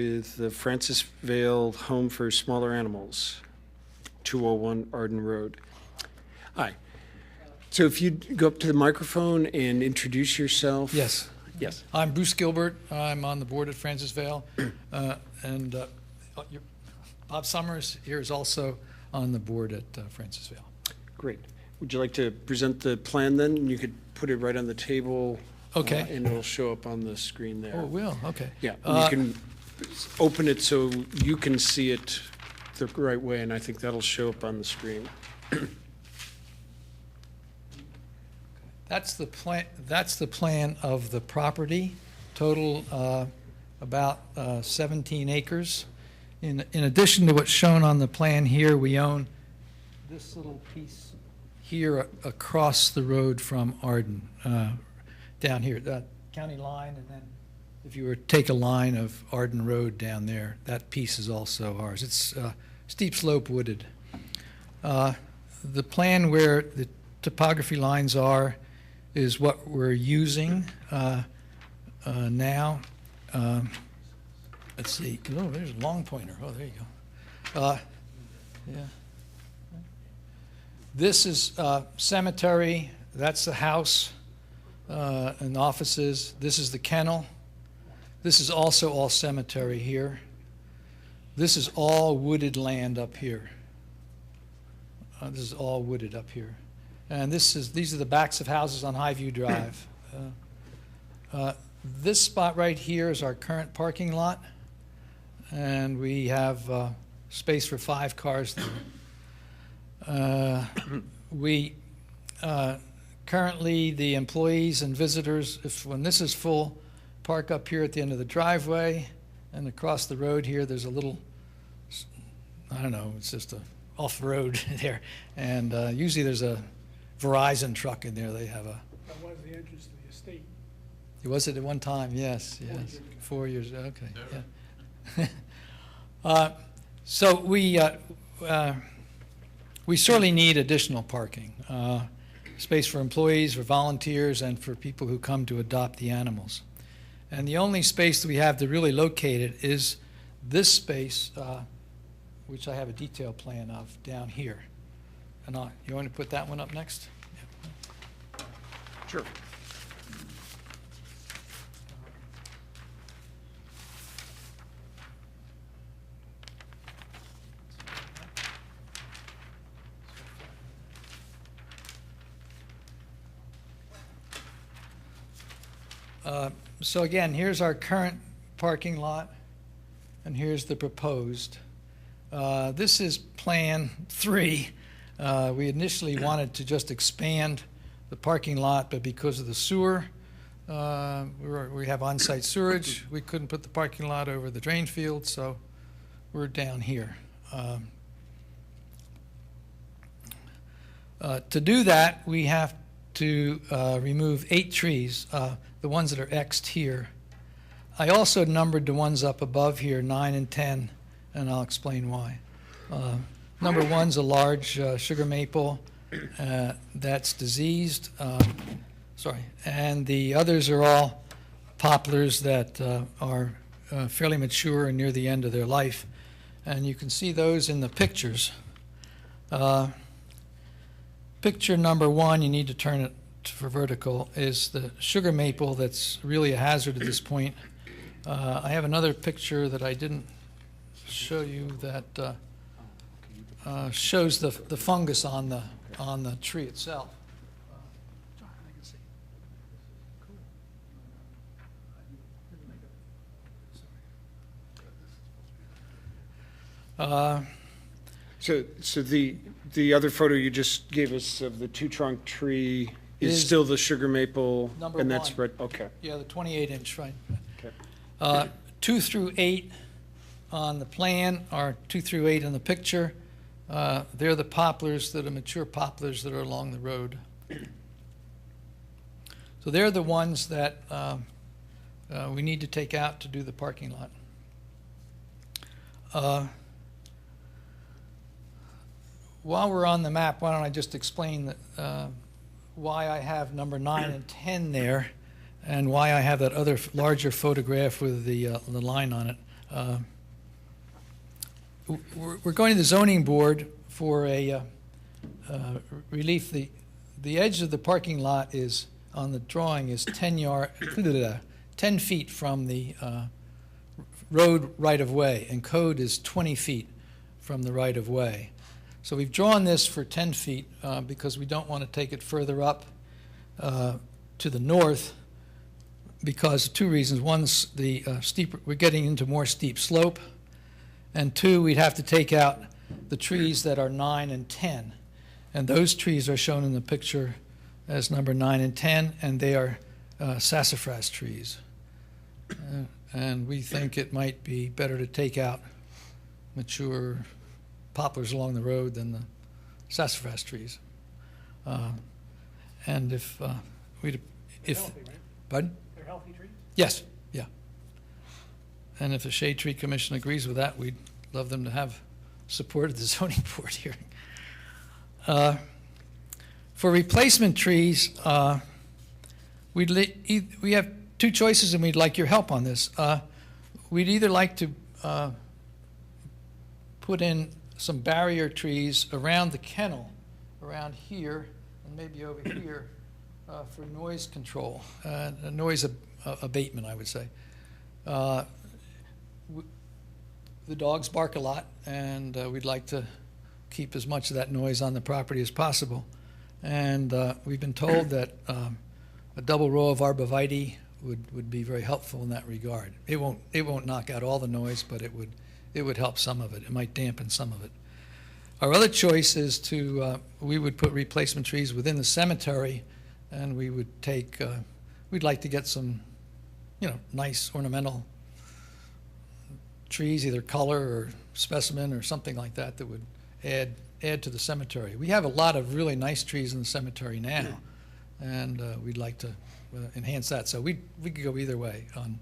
with the Francis Vale Home for Smaller Animals, 201 Arden Road. Hi. So if you'd go up to the microphone and introduce yourself. Yes. Yes. I'm Bruce Gilbert. I'm on the board at Francis Vale. Bob Summers here is also on the board at Francis Vale. Great. Would you like to present the plan then? You could put it right on the table. Okay. And it'll show up on the screen there. Oh, it will? Okay. Yeah. You can open it so you can see it the right way, and I think that'll show up on the screen. That's the plan. That's the plan of the property. Total about 17 acres. In addition to what's shown on the plan here, we own this little piece here across the road from Arden, down here, the county line, and then if you were to take a line of Arden Road down there, that piece is also ours. It's steep slope wooded. The plan where the topography lines are is what we're using now. Let's see. Oh, there's a long pointer. Oh, there you go. Yeah. This is cemetery. That's the house and offices. This is the kennel. This is also all cemetery here. This is all wooded land up here. This is all wooded up here. And these are the backs of houses on Highview Drive. This spot right here is our current parking lot, and we have space for 5 cars there. We currently, the employees and visitors, when this is full, park up here at the end of the driveway, and across the road here, there's a little, I don't know, it's just a off-road there, and usually there's a Verizon truck in there. They have a. That was the entrance to the estate. Was it at one time? Yes, yes. 4 years ago. Okay. Yeah. So we sorely need additional parking, space for employees, for volunteers, and for people who come to adopt the animals. And the only space that we have to really locate it is this space, which I have a detailed plan of down here. And you want to put that one up next? Yeah. Sure. So again, here's our current parking lot, and here's the proposed. This is Plan 3. We initially wanted to just expand the parking lot, but because of the sewer, we have on-site sewerage, we couldn't put the parking lot over the drain field, so we're down here. To do that, we have to remove 8 trees, the ones that are X'd here. I also numbered the ones up above here, 9 and 10, and I'll explain why. Number 1's a large sugar maple that's diseased. And the others are all poplars that are fairly mature and near the end of their life. And you can see those in the pictures. Picture number 1, you need to turn it for vertical, is the sugar maple that's really a hazard at this point. I have another picture that I didn't show you that shows the fungus on the tree itself. So the other photo you just gave us of the 2-trunk tree is still the sugar maple, Number and that's 1. red. Okay. Yeah, the 28-inch, right. Okay. 2 through 8 on the plan are 2 through 8 in the picture. They're the poplars that are mature poplars that are along the road. So they're the ones that we need to take out to do the parking lot. While we're on the map, why don't I just explain why I have number 9 and 10 there, and why I have that other larger photograph with the line on it. We're going to the zoning board for a relief. The edge of the parking lot is, on the drawing, is 10 feet from the road right-of-way, and code is 20 feet from the right-of-way. So we've drawn this for 10 feet because we don't want to take it further up to the north, because of two reasons. One's the we're getting into more steep slope, and two, we'd have to take out the trees that are 9 and 10. And those trees are shown in the picture as number 9 and 10, and they are sassafras trees. And we think it might be better to take out mature poplars along the road than the sassafras trees. And if They're healthy, right? pardon? They're healthy trees? Yes, yeah. And if the Shade Tree Commission agrees with that, we'd love them to have support at the zoning board hearing. For replacement trees, we have two choices, and we'd like your help on this. We'd either like to put in some barrier trees around the kennel, around here, and maybe over here, for noise control, noise abatement, I would say. The dogs bark a lot, and we'd like to keep as much of that noise on the property as possible. And we've been told that a double row of arborvitae would be very helpful in that regard. It won't knock out all the noise, but it would help some of it. It might dampen some of it. Our other choice is we would put replacement trees within the cemetery, and we would we'd like to get some, nice ornamental trees, either color or specimen or something like that, that would add to the cemetery. We have a lot of really nice trees in the cemetery now, and we'd like to enhance that. So we could go either way on,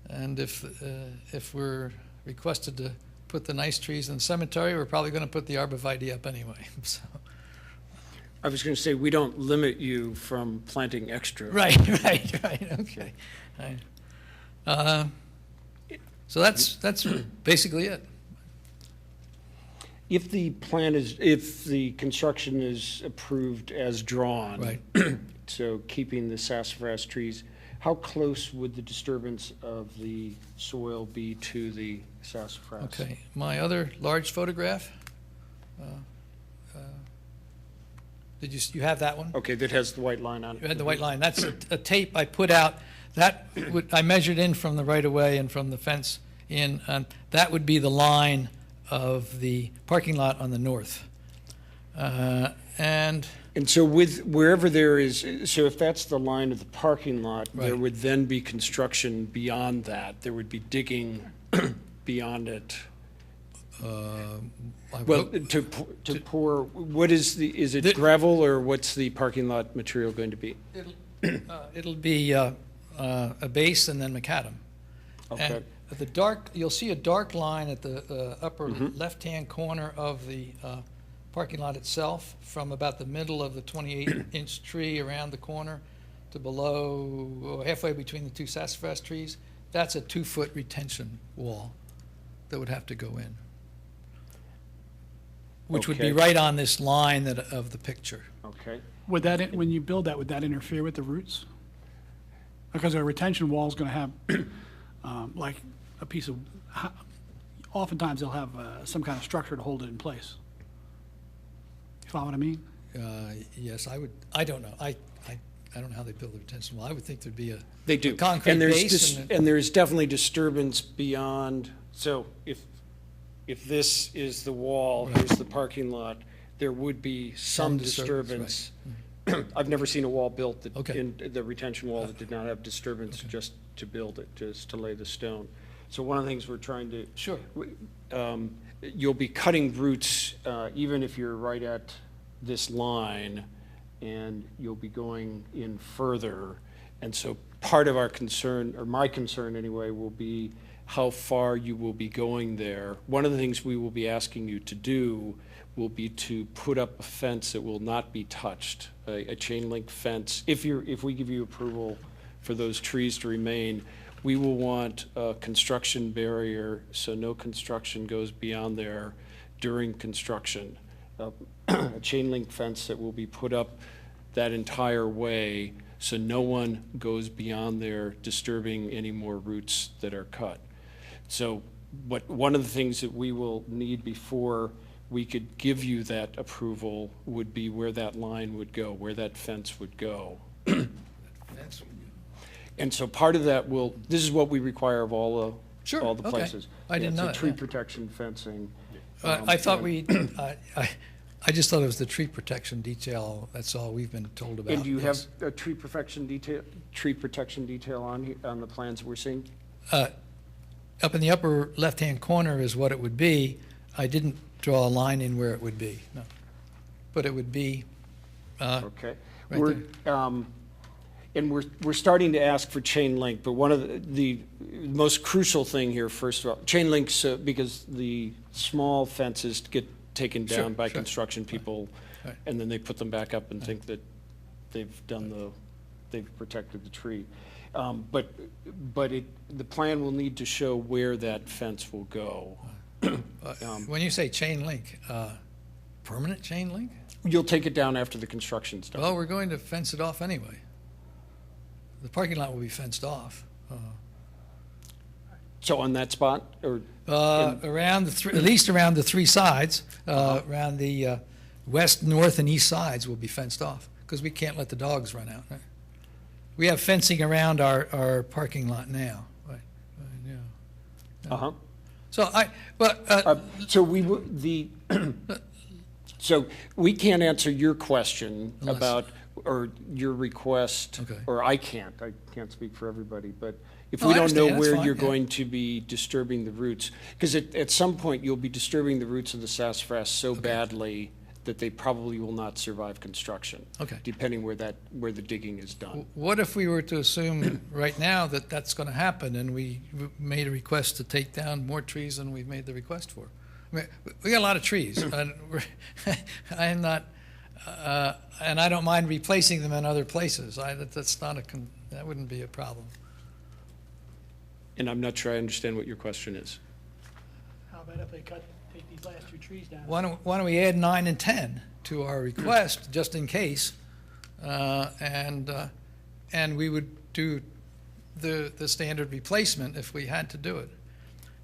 and if we're requested to put the nice trees in the cemetery, we're probably going to put the arborvitae up anyway. So. I was going to say, we don't limit you from planting extra. Right, okay. So that's basically it. If the construction is approved as drawn. Right. So keeping the sassafras trees, how close would the disturbance of the soil be to the sassafras? Okay, my other large photograph. You have that one? Okay, that has the white line on it. You had the white line. That's a tape I put out. I measured in from the right-of-way and from the fence in, and that would be the line of the parking lot on the north. And so wherever there is, so if that's the line of the parking lot, there Right. would then be construction beyond that. There would be digging beyond it. Well, to pour, what is it gravel, or what's the parking lot material going to be? it'll be a base and then macadam. Okay. And you'll see a dark line at the upper left-hand corner of the parking lot itself, from about the middle of the 28-inch tree around the corner to below, halfway between the two sassafras trees. That's a 2-foot retention wall that would have to go in, which would be Okay. right on this line of the picture. Okay. Would that, when you build that, would that interfere with the roots? Because a retention wall is going to have, like a piece of, oftentimes they'll have some kind of structure to hold it in place. You follow what I mean? Yes, I don't know. I don't know how they build the retention wall. I would think there'd be They do. a concrete And there's base. and there's definitely disturbance beyond, so if this is the wall, here's the parking lot, there would be some disturbance. I've never seen a wall built that, Okay. in the retention wall, that did not have disturbance just to build it, just to lay the stone. So one of the things we're trying to. Sure. You'll be cutting roots, even if you're right at this line, and you'll be going in further. And so part of our concern, or my concern anyway, will be how far you will be going there. One of the things we will be asking you to do will be to put up a fence that will not be touched, a chain link fence. If we give you approval for those trees to remain, we will want a construction barrier, so no construction goes beyond there during construction. A chain link fence that will be put up that entire way, so no one goes beyond there disturbing any more roots that are cut. So one of the things that we will need before we could give you that approval would be where that line would go, where that fence would go. That's- And so part of that this is what we require of all the Sure, all the okay. places. I didn't know So that, tree yeah. protection, fencing. I thought and- I just thought it was the tree protection detail, that's all we've been told about. And do you have yes. a tree protection detail on the plans that we're seeing? Up in the upper left-hand corner is what it would be. I didn't draw a line in where it would be, no. But it would be, Okay. right We're, and we're starting to ask for chain link, but one of the most crucial thing here, first of all, chain links, because the small fences get taken Sure, down by sure. construction people, Right. and then they put them back up and think that they've protected the tree. But the plan will need to show where that fence will go. when you say chain link, permanent chain link? You'll take it down after the construction's done. Well, we're going to fence it off anyway. The parking lot will be fenced off. So on that spot, or? Around at least around the three sides, around the west, north, and east sides will be fenced off, because we can't let the dogs run out. Right? We have fencing around our parking lot now. Right. Yeah. Uh-huh. So So we can't answer your question Unless- about, or your request. Okay. Or I can't speak for everybody, but if No, we I don't know understand. That's where fine, you're yeah. going to be disturbing the roots, because at some point you'll be disturbing the roots of the sassafras so badly that they probably will not survive construction. Okay. Depending where the digging is done. what if we were to assume right now that that's going to happen, and we made a request to take down more trees than we've made the request for? I mean, we got a lot of trees, and I'm not, and I don't mind replacing them in other places. That wouldn't be a problem. And I'm not sure I understand what your question is. How about if they take these last two trees down? Why don't we add 9 and 10 to our request, just in case? And we would do the standard replacement if we had to do it.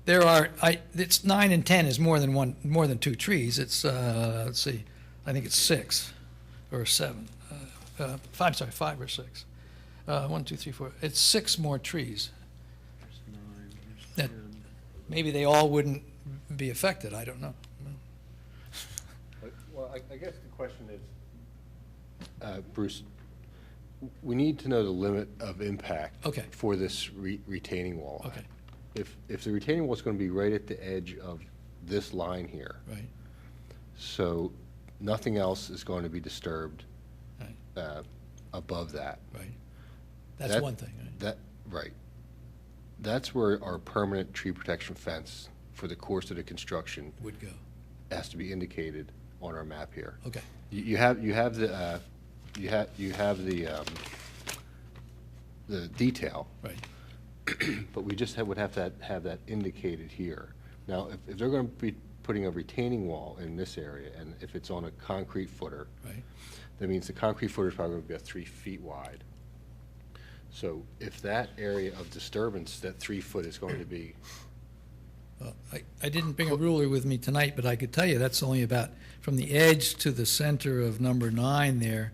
It's 9 and 10 is more than two trees. It's, let's see, I think it's 6 or 7. 5 or 6. 1, 2, 3, 4. It's 6 more trees. That maybe they all wouldn't be affected, I don't know. Well, I guess the question is, Bruce, we need to know the limit of impact Okay. for this retaining wall. Okay. If the retaining wall is going to be right at the edge of this line here, Right, so nothing else is going to be disturbed right, above that. right. That's That- one thing, right? Right. That's where our permanent tree protection fence for the course of the construction Would go. has to be indicated on our map here. Okay, You have the detail, right. but we just would have to have that indicated here. Now, if they're going to be putting a retaining wall in this area, and if it's on a concrete footer, Right. that means the concrete footer is probably going to be about 3 feet wide. So if that area of disturbance, that 3 foot is going to be, Well, I didn't bring a ruler with me tonight, but I could tell you that's only about, from the edge to the center of number 9 there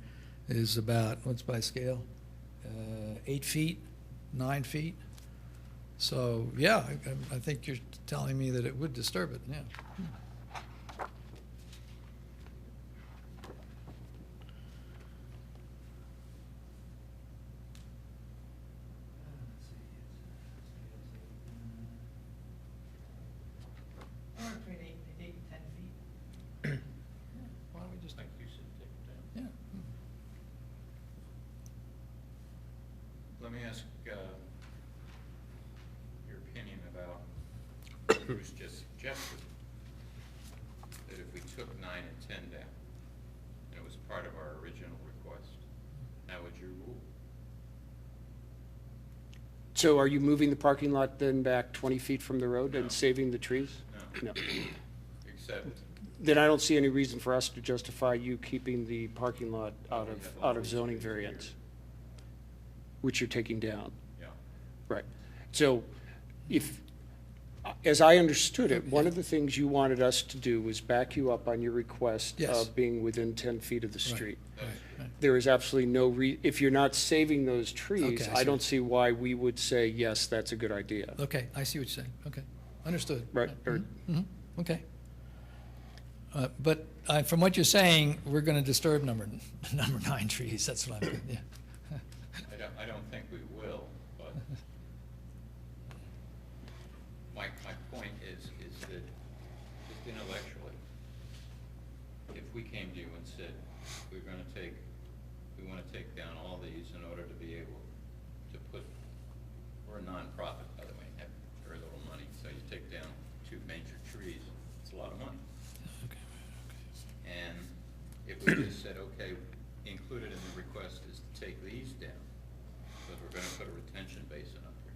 is about, what's by scale? 8 feet, 9 feet. So, yeah, I think you're telling me that it would disturb it, yeah. Between 8 and 10 feet. Why don't we just, Like you said, take it down. yeah. Let me ask your opinion about what Bruce just suggested, that if we took 9 and 10 down, and it was part of our original request, how would you rule? So are you moving the parking lot then back 20 feet from the road No. and saving the trees? No, No. except, Then I don't see any reason for us to justify you keeping the parking lot out We of, have all out of these zoning trees here. variance, which you're taking down. yeah, Right. So if, as I understood it, one of the things you wanted us to do was back you up on your request Yes. of being within 10 feet of the street. Right, right. There is absolutely no if you're not saving those trees, Okay, I I see. don't see why we would say, yes, that's a good idea. Okay, I see what you're saying. Okay, understood. Right, or- Okay. But from what you're saying, we're going to disturb number 9 trees. That's what I'm, yeah. I don't think we will, but my point is that just intellectually, if we came to you and said, we want to take down all these in order to be able to put, we're a nonprofit, by the way, have very little money, so you take down 2 major trees, it's a lot of money. And if we just said, okay, included in the request is to take these down, because we're gonna put a retention basin up here,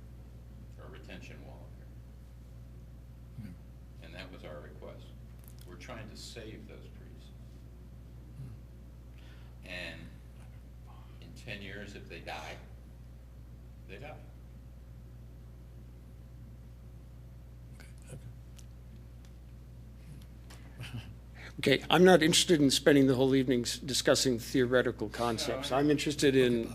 or a retention wall up here. And that was our request. We're trying to save those trees. And in 10 years, if they die, they die. Okay, I'm not interested in spending the whole evening discussing theoretical concepts. I'm interested in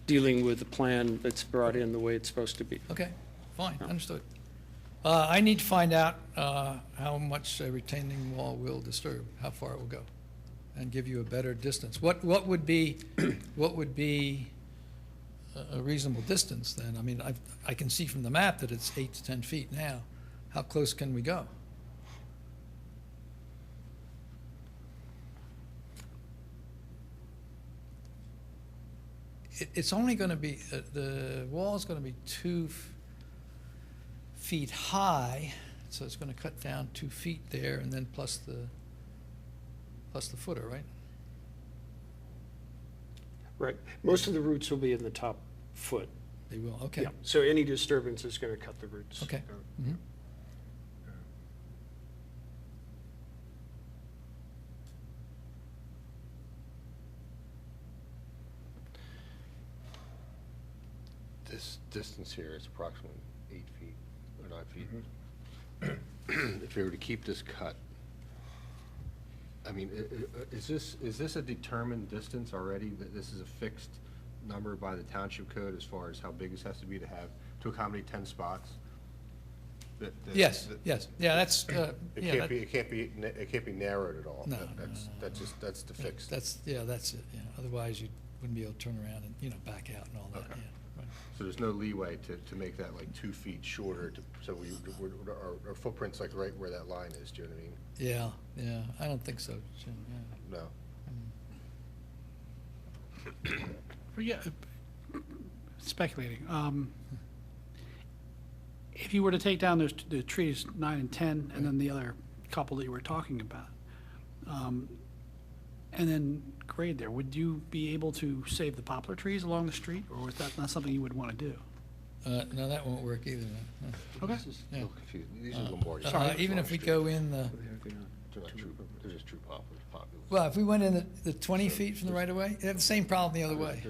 dealing with the plan that's brought in the way it's supposed to be. Okay, fine, understood. I need to find out how much a retaining wall will disturb, how far it will go, and give you a better distance. What would be, what would be a reasonable distance then? I mean, I can see from the map that it's 8 to 10 feet now. How close can we go? It's only going to be, the wall is going to be 2 feet high, so it's going to cut down 2 feet there, and then plus the footer, right? Right. Most of the roots will be in the top foot. They will, okay. Yeah. So any disturbance is going to cut the roots. Okay. Mhm. This distance here is approximately 8 feet or 9 feet. If we were to keep this cut, I mean, is this a determined distance already? That this is a fixed number by the township code as far as how big this has to be to accommodate 10 spots? Yes, yes, yeah, that's, It yeah, can't that- be, it can't be narrowed at all. No, That's the fixed. that's it, yeah. Otherwise, you wouldn't be able to turn around and, back out and all that, Okay. yeah. Right. So there's no leeway to make that like 2 feet shorter, so our footprint's like right where that line is, do you know what I mean? Yeah, I don't think so, Jim, yeah. No. Forget, speculating. If you were to take down the trees 9 and 10, and then the other couple that you were talking about, and then grade there, would you be able to save the poplar trees along the street, or is that not something you would want to do? No, that won't work either, no. Okay. A Yeah. little confused. These are Lombardi. Even if we go in the, They're not true, they're just true poplars. well, if we went in the 20 feet from the right of way, they have the same problem the other way.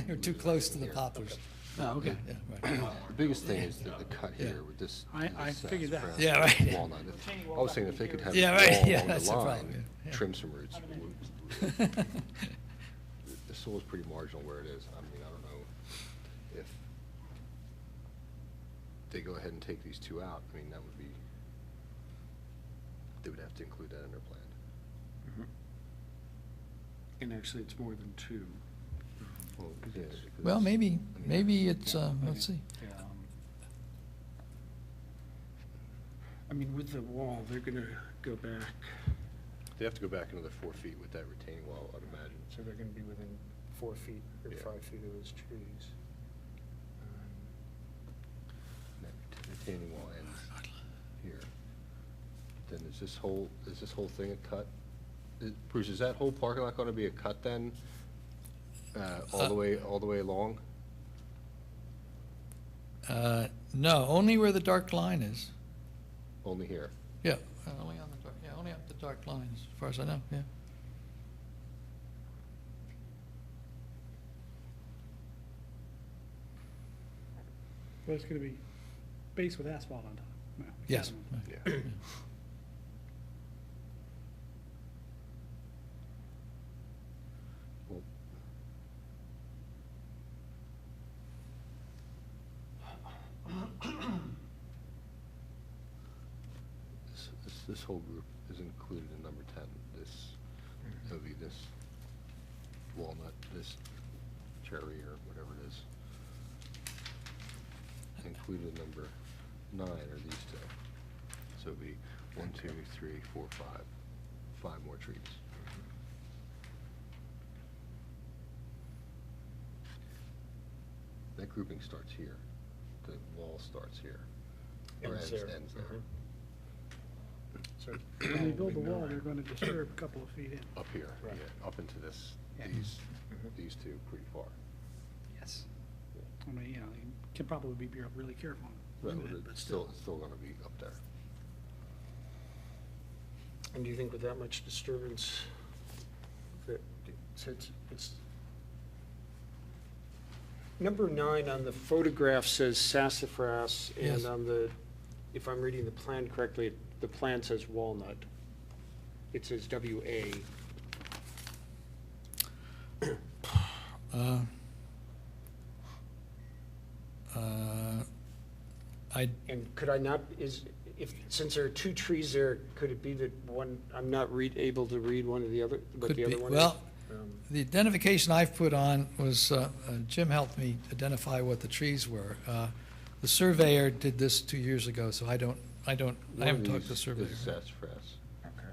We're too close to the poplars. Oh, okay. Yeah, right. The biggest thing is the cut Yeah. here with this. I this, figured that. sassafras Yeah, right. walnut. I was saying if they could have Yeah, the right, wall yeah, along that's the the problem, line, yeah. trim some roots. The soil's pretty marginal where it is. I mean, I don't know if they go ahead and take these 2 out. I mean, that would be, they would have to include that in their plan. And actually, it's more than 2. Well, yeah, because Well, it's- maybe, I mean, maybe it's, let's see. I mean, with the wall, they're going to go back, They have to go back another 4 feet with that retaining wall, I'd imagine. so they're going to be within 4 feet or Yeah. 5 feet of those trees. And that retaining wall ends here. Then is this whole thing a cut? Bruce, is that whole parking lot gonna be a cut then? All the way along? No, only where the dark line is. Only here. Yeah, only on the dark, yeah, only up the dark line, as far as I know, yeah. But it's gonna be base with asphalt on top. No, Yes. yeah. right. Yeah. Well, this whole group is included in number 10. This, it would be this walnut, this cherry, or whatever it is. Included in number 9 are these two. So it'd be 1, 2, 3, 4, 5. 5 more trees. That grouping starts here. The wall starts here. Or Ends there. ends there. So When they build the wall, they're gonna disturb a couple of feet in. Up here, Right. yeah, up into this, Yeah. these two pretty far. Yes. I mean, you know, you can probably be really careful. But with it, it's still gonna be up there. And do you think with that much disturbance, that it's number 9 on the photograph says sassafras, and Yes. on the, if I'm reading the plan correctly, the plan says walnut. It says WA. And could I not, since there are 2 trees there, could it be that one, I'm not able to read one or the other, but Could the other be. one is? Well, the identification I've put on was, Jim helped me identify what the trees were. The surveyor did this 2 years ago, so I haven't talked to the surveyor. One of these is sassafras,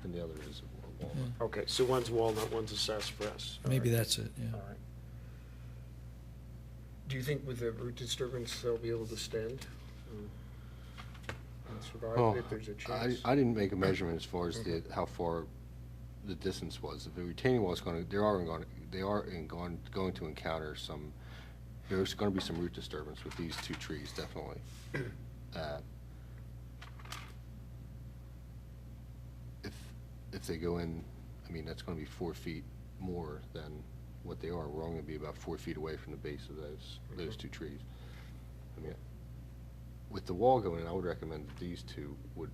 and the other is walnut. Okay, so one's walnut, one's a sassafras. All Maybe right. that's it, yeah. All right. Do you think with the root disturbance, they'll be able to stand and survive Well, if there's a chance? I didn't make a measurement as far as how far the distance was. If the retaining wall is going to, they are going to encounter some, there's going to be some root disturbance with these 2 trees, definitely. If they go in, I mean, that's going to be 4 feet more than what they are. We're only going to be about 4 feet away from the base of those 2 trees. I mean, with the wall going in, I would recommend that these 2 would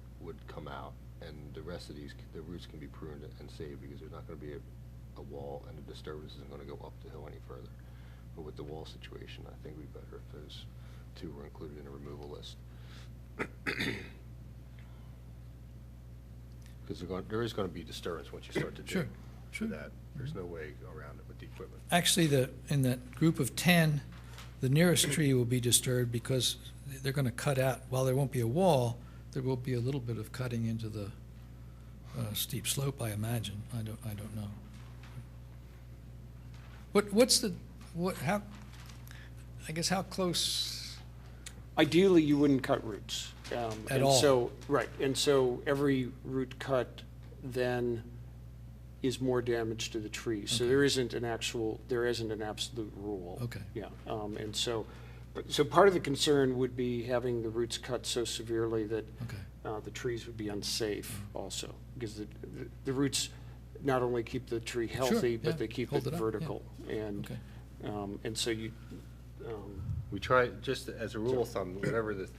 come out, and the rest of these, the roots can be pruned and saved, because there's not going to be a wall, and the disturbance isn't going to go up the hill any further. But with the wall situation, I think it'd be better if those 2 were included in a removal list. Because there is going to be disturbance once you start to Sure, dig for sure. that. There's no way around it with the equipment. Actually, in that group of 10, the nearest tree will be disturbed because they're going to cut out, while there won't be a wall, there will be a little bit of cutting into the steep slope, I imagine. I don't know. How close? Ideally, you wouldn't cut roots. At and all. So, right, and so every root cut then is more damage to the tree. So Okay. there isn't an absolute rule. Okay. Yeah, and so part of the concern would be having the roots cut so severely that Okay. the trees would be unsafe also, because the roots not only keep the tree healthy, yeah, but they keep hold it it up, yeah. vertical. And, Okay. and so you, We try, just as a rule of thumb, whatever the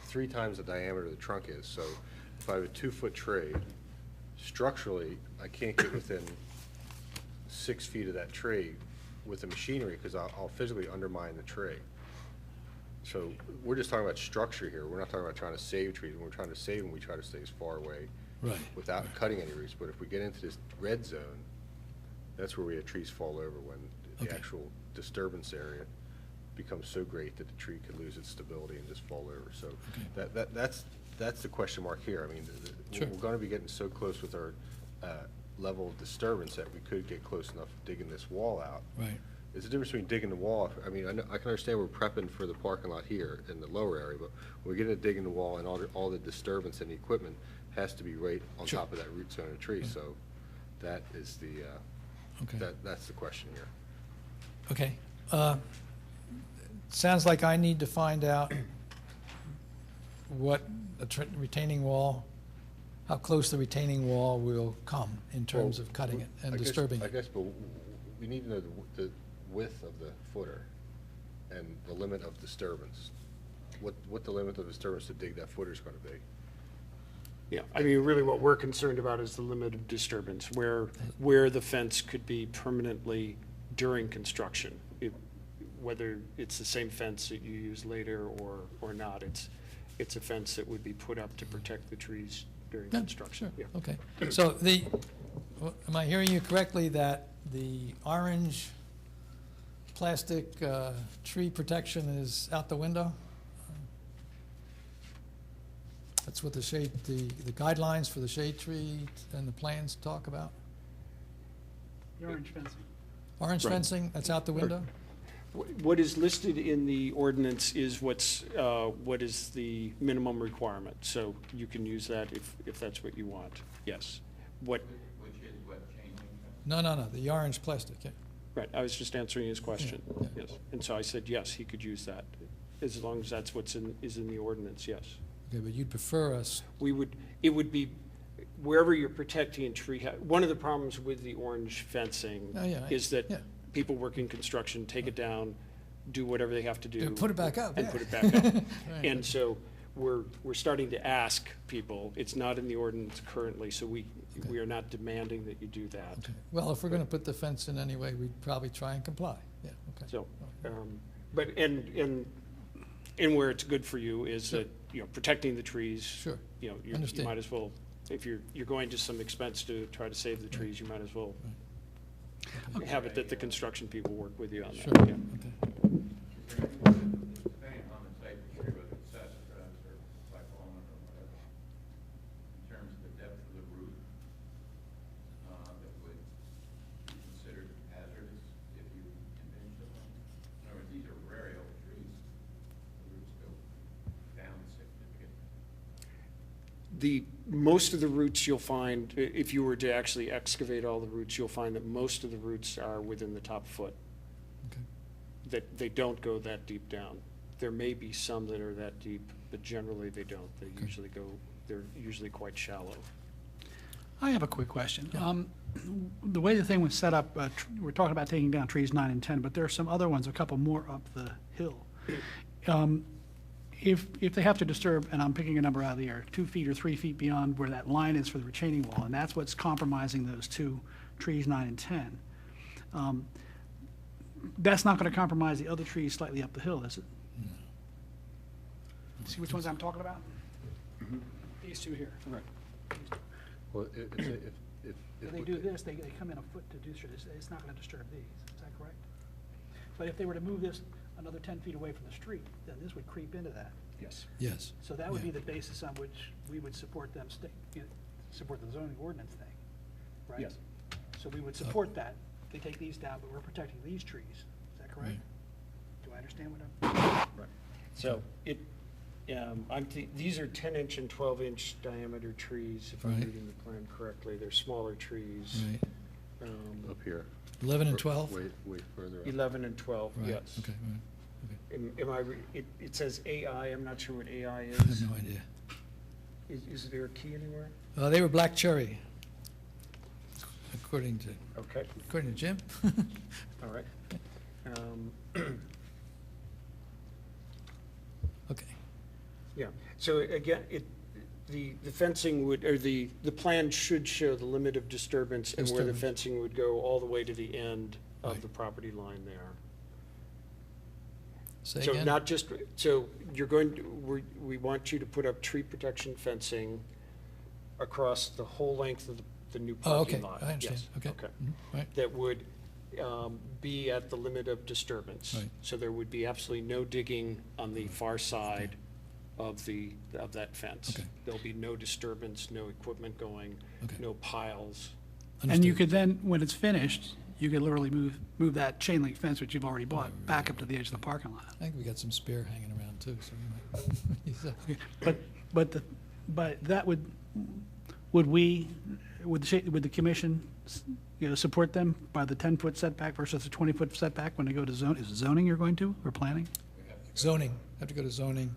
3 times the diameter of the trunk is. So if I have a 2-foot tree, structurally, I can't get within 6 feet of that tree with the machinery, because I'll physically undermine the tree. So we're just talking about structure here. We're not talking about trying to save trees. When we're trying to save them, we try to stay as far away Right. without cutting any roots. But if we get into this red zone, that's where we have trees fall over, when the Okay. actual disturbance area becomes so great that the tree could lose its stability and just fall over. So that's the question mark here. I mean, Sure. we're gonna be getting so close with our level of disturbance that we could get close enough digging this wall out. Right. There's a difference between digging the wall. I mean, I can understand we're prepping for the parking lot here in the lower area, but when we get into digging the wall, and all the disturbance and the equipment has to be right on Sure. top of that root zone of the tree. So that is Okay. that's the question here. Okay. Sounds like I need to find out what the retaining wall, how close the retaining wall will come in terms of cutting it and disturbing I it. guess, but we need to know the width of the footer and the limit of disturbance. What the limit of disturbance to dig that footer is gonna be. Yeah, I mean, really what we're concerned about is the limit of disturbance, where the fence could be permanently during construction. Whether it's the same fence that you use later or not, it's a fence that would be put up to protect the trees during Yeah, construction. sure, Yeah. okay. So am I hearing you correctly that the orange plastic tree protection is out the window? That's what the guidelines for the shade tree and the plans talk about? The orange fencing. Orange Right. fencing, that's out the window? What is listed in the ordinance is what is the minimum requirement, so you can use that if that's what you want, yes. Which is what, chain link fence? No, the orange plastic, yeah. Right, I was just answering his question, Yeah. yes. And so I said, yes, he could use that, as long as that's is in the ordinance, yes. Okay, but you'd prefer us, It would be, wherever you're protecting a tree, one of the problems with the orange fencing Oh, yeah, is that yeah. people working construction take it down, do whatever they have to do. Put it back up, And yeah. put it back up. Right. And so we're starting to ask people, it's not in the ordinance currently, so we are not demanding that you do that. okay. Well, if we're gonna put the fence in anyway, we'd probably try and comply, yeah, okay. So, but, and where it's good for you is that, protecting the trees. Sure. You Understand. might as well, if you're going to some expense to try to save the trees, you might as well have it that the construction people work with you on Sure, that. Yeah. okay. Depending on the type of tree, whether it's sassafras or cyclamen or whatever, in terms of the depth of the root, that would be considered hazardous if you impinge upon. In other words, these are very old trees. The roots go down significantly. Most of the roots you'll find, if you were to actually excavate all the roots, you'll find that most of the roots are within the top foot. Okay. That they don't go that deep down. There may be some that are that deep, but generally they don't. They're usually quite shallow. I have a quick question. Yeah. The way the thing was set up, we're talking about taking down trees 9 and 10, but there are some other ones, a couple more up the hill. If they have to disturb, and I'm picking a number out of the air, 2 feet or 3 feet beyond where that line is for the retaining wall, and that's what's compromising those two trees 9 and 10, that's not going to compromise the other trees slightly up the hill, is it? See which ones I'm talking about? These two here. Right. Well, if If they do this, they come in a foot to do this, it's not gonna disturb these, is that correct? But if they were to move this another 10 feet away from the street, then this would creep into that. Yes. Yes. So that would be Yeah. the basis on which we would support them, support the zoning ordinance thing, right? Yes. So we would support that, they take these down, but we're protecting these trees, is that correct? Right. Do I understand what I'm? Right. So these are 10-inch and 12-inch diameter trees, if I'm Right. reading the plan correctly. They're smaller trees. Right. up here. 11 and 12? Way further up. 11 and 12, Right, yes. okay, right. Am I, it says AI, I'm not sure what AI I have is. no idea. Is there a key anywhere? They were black cherry, according to Jim. All right. Okay, Yeah, so again, the fencing would, or the plan should show the limit of disturbance and where the Disturbance. fencing would go all the way to the end of Right. the property line there. say So again? not just, so we want you to put up tree protection fencing across the whole length of the new Oh, okay, parking lot. I understand, Yes, okay. Mhm, Right, That would be at the limit of disturbance. Right. So there would be absolutely no digging on the far side of that fence. Okay. There'll be no disturbance, no equipment going, Okay. no piles. And you understood. could then, when it's finished, you could literally move that chain link fence, which you've already bought, back up to the edge of the parking lot. I think we got some spare hanging around too, so we might use that. But that would the commission, support them by the 10-foot setback versus the 20-foot setback when they go to zone? Is it zoning you're going to, or planning? Zoning, have to go to zoning.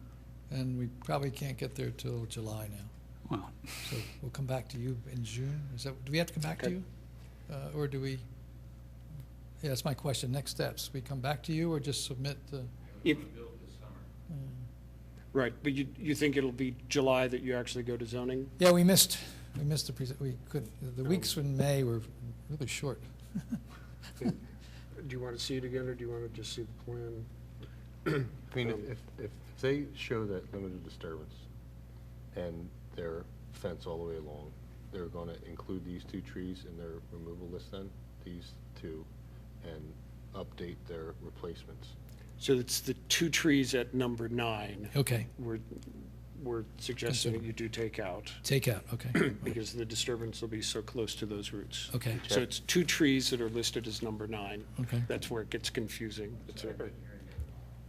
and we probably can't get there till July now. Well, So we'll come back to you in June. Do we have to come back to Okay. you? Or do we, yeah, that's my question. Next steps, we come back to you or just submit the, If, Build this summer. right, but you think it'll be July that you actually go to zoning? yeah, we missed we couldn't, the weeks in May were really short. Do you want to see it again, or do you want to just see the plan? I mean, if they show that limited disturbance and their fence all the way along, they're gonna include these two trees in their removal list then, these two, and update their replacements. So it's the 2 trees at number 9 Okay, we're suggesting that you do take out, take out, okay, because the disturbance will be so close to those roots. okay, So it's 2 trees that are listed as number 9. okay. That's where it gets confusing. That's all right.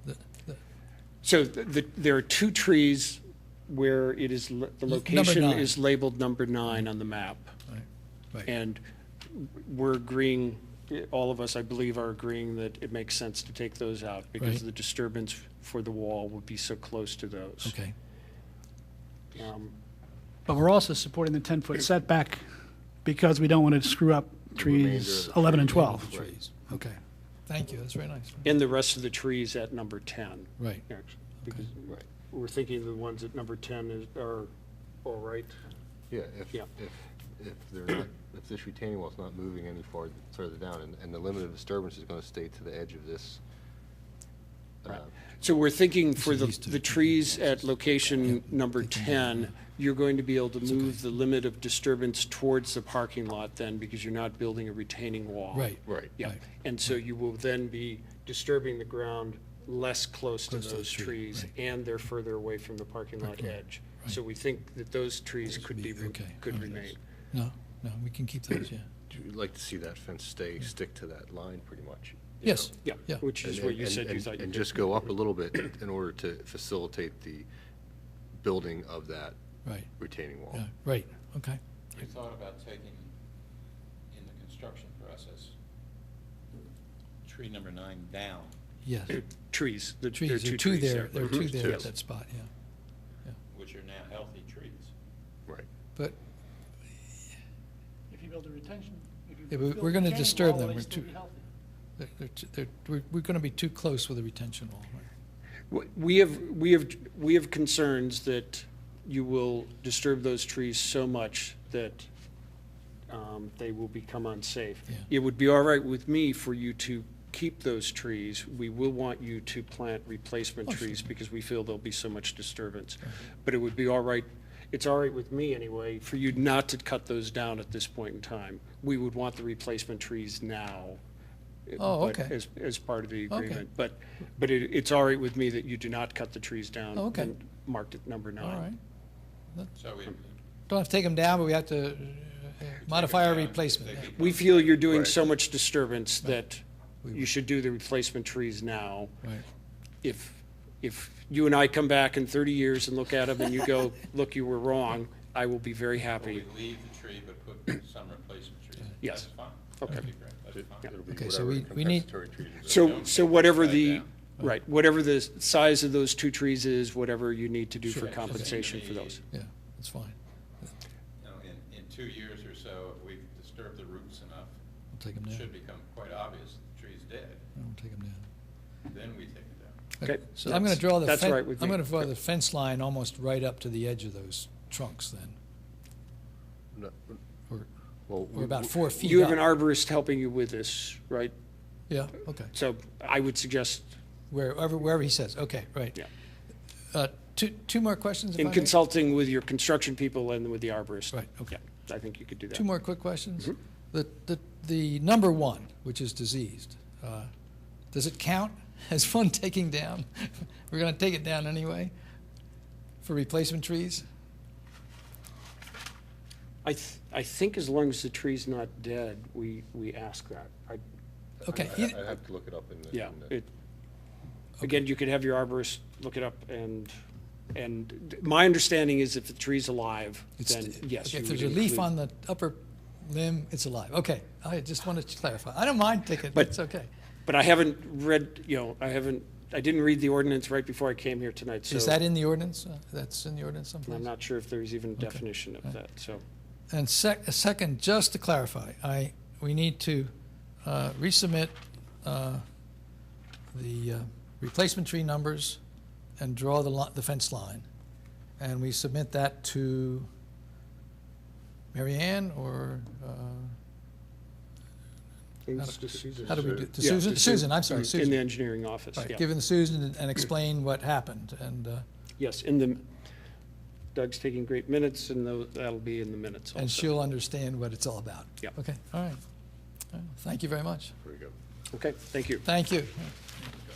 The- So there are 2 trees where it is, the location 9. is labeled number 9 on the map. Right, And we're agreeing, all of us, I believe, are agreeing that it makes sense to take those out because Right. the disturbance for the wall would be so close to those. okay, but we're also supporting the 10-foot setback because we don't want to screw up remainder trees of the 11 and trees. 12. trees, okay. Thank you, that's very nice. And the rest of the trees at number 10, Right, actually, because Right. we're thinking the ones at number 10 are all right. Yeah, Yeah. if they're not, if this retaining wall's not moving any further down, and the limit of disturbance is gonna stay to the edge of this. So we're thinking for So these two. the trees at location number 10, you're going to be able to move the limit of disturbance towards the parking lot then, because you're not building a retaining wall. right, Right. Yeah, Right. and so you will then be disturbing the ground less close to Close to the those tree, trees, right. and they're further away from the parking lot Parking lot, edge. right. So we think that those trees Those could would be, be- okay, could all right. remain. no, we can keep those, yeah. You'd like to see that fence stick to that line pretty much. you Yes, know? Yeah, Yeah. which is And- what you and- said you and- thought you And could. just go up a little bit in order to facilitate the building of that right, retaining wall. yeah, right, okay, We thought about taking, in the construction process, tree number 9 down. yes. Trees, there are Trees, there are 2 two trees there, there. there are 2 Mhm. there at Yes. that spot, yeah. Which are now healthy trees. Right. But If you build a retention, if you Yeah, but build a we're gonna retaining disturb wall, them. will they We're still too- be healthy? we're going to be too close with a retention wall, right? We have concerns that you will disturb those trees so much that they will become unsafe. Yeah. It would be all right with me for you to keep those trees. We will want you to plant replacement Oh, sure. trees because we feel there'll be so much disturbance. But it would be all right, it's all right with me anyway, for you not to cut those down at this point in time. We would want the replacement trees now. Oh, but okay. As part of the Okay. agreement. But it's all right with me that you do not cut the trees down. Oh, okay. and Marked at number 9. All right. So we, Don't have to take them down, but we have to modify our down, replacement. they yeah. We feel you're doing Right. so much disturbance that We you would. should do the replacement trees now. Right, If you and I come back in 30 years and look at them and you go, look, you were wrong, I will be very will happy. we leave the tree but put some replacement trees? Yes. That's fine. Okay. That'd be great, that's fine. It'll be Okay, so whatever we need- compensatory trees are. So whatever Cut it the, down. right, whatever the size of those 2 trees is, whatever you need to do Sure. for Yeah, compensation for just those. yeah, that's fine. You know, in 2 years or so, if we've disturbed the roots enough, We'll take them it down. should become quite obvious the tree's dead. We'll take them down. Then we take it down. Okay, So I'm going to draw the that's fen- right with I'm me. going to draw the fence line almost right up to the edge of those trunks then, No, or, Well, or about 4 feet You have an up. arborist helping you with this, right? Yeah, okay, So I would suggest, wherever he says, okay, right. Yeah. Two more questions, if I in may? consulting with your construction people and with the arborist. Right, okay. Yeah, I think you could do that. Two more quick questions. Mm-hmm. The number 1, which is diseased, does it count as one taking down? We're going to take it down anyway for replacement trees? I think as long as the tree's not dead, we ask that. Okay, I'd have to look it up in the. Yeah, in the- again, you could have your arborist look it up, and my understanding is if the tree's alive, it's- then yes. okay, you if there's a would leaf include- on the upper limb, it's alive. Okay, I just wanted to clarify. I don't mind taking it, But- it's okay. But I haven't read, I haven't I didn't read the ordinance right before I came here tonight, so Is that in the ordinance? That's in the ordinance I'm someplace? not sure if there's even a Okay. definition of that, so. And second, just to clarify, we need to resubmit the replacement tree numbers and draw the fence line. And we submit that to Mary Ann or, how do we do, to Yeah, Susan? Susan, I'm sorry, In the Susan. engineering office, Right, yeah. give it to Susan and explain what happened. And, Yes, Doug's taking great minutes, and that'll be in the minutes also. and she'll understand what it's all about. Yeah. Okay, all right. All right, thank you very much. Very good. Okay, thank you. Thank you.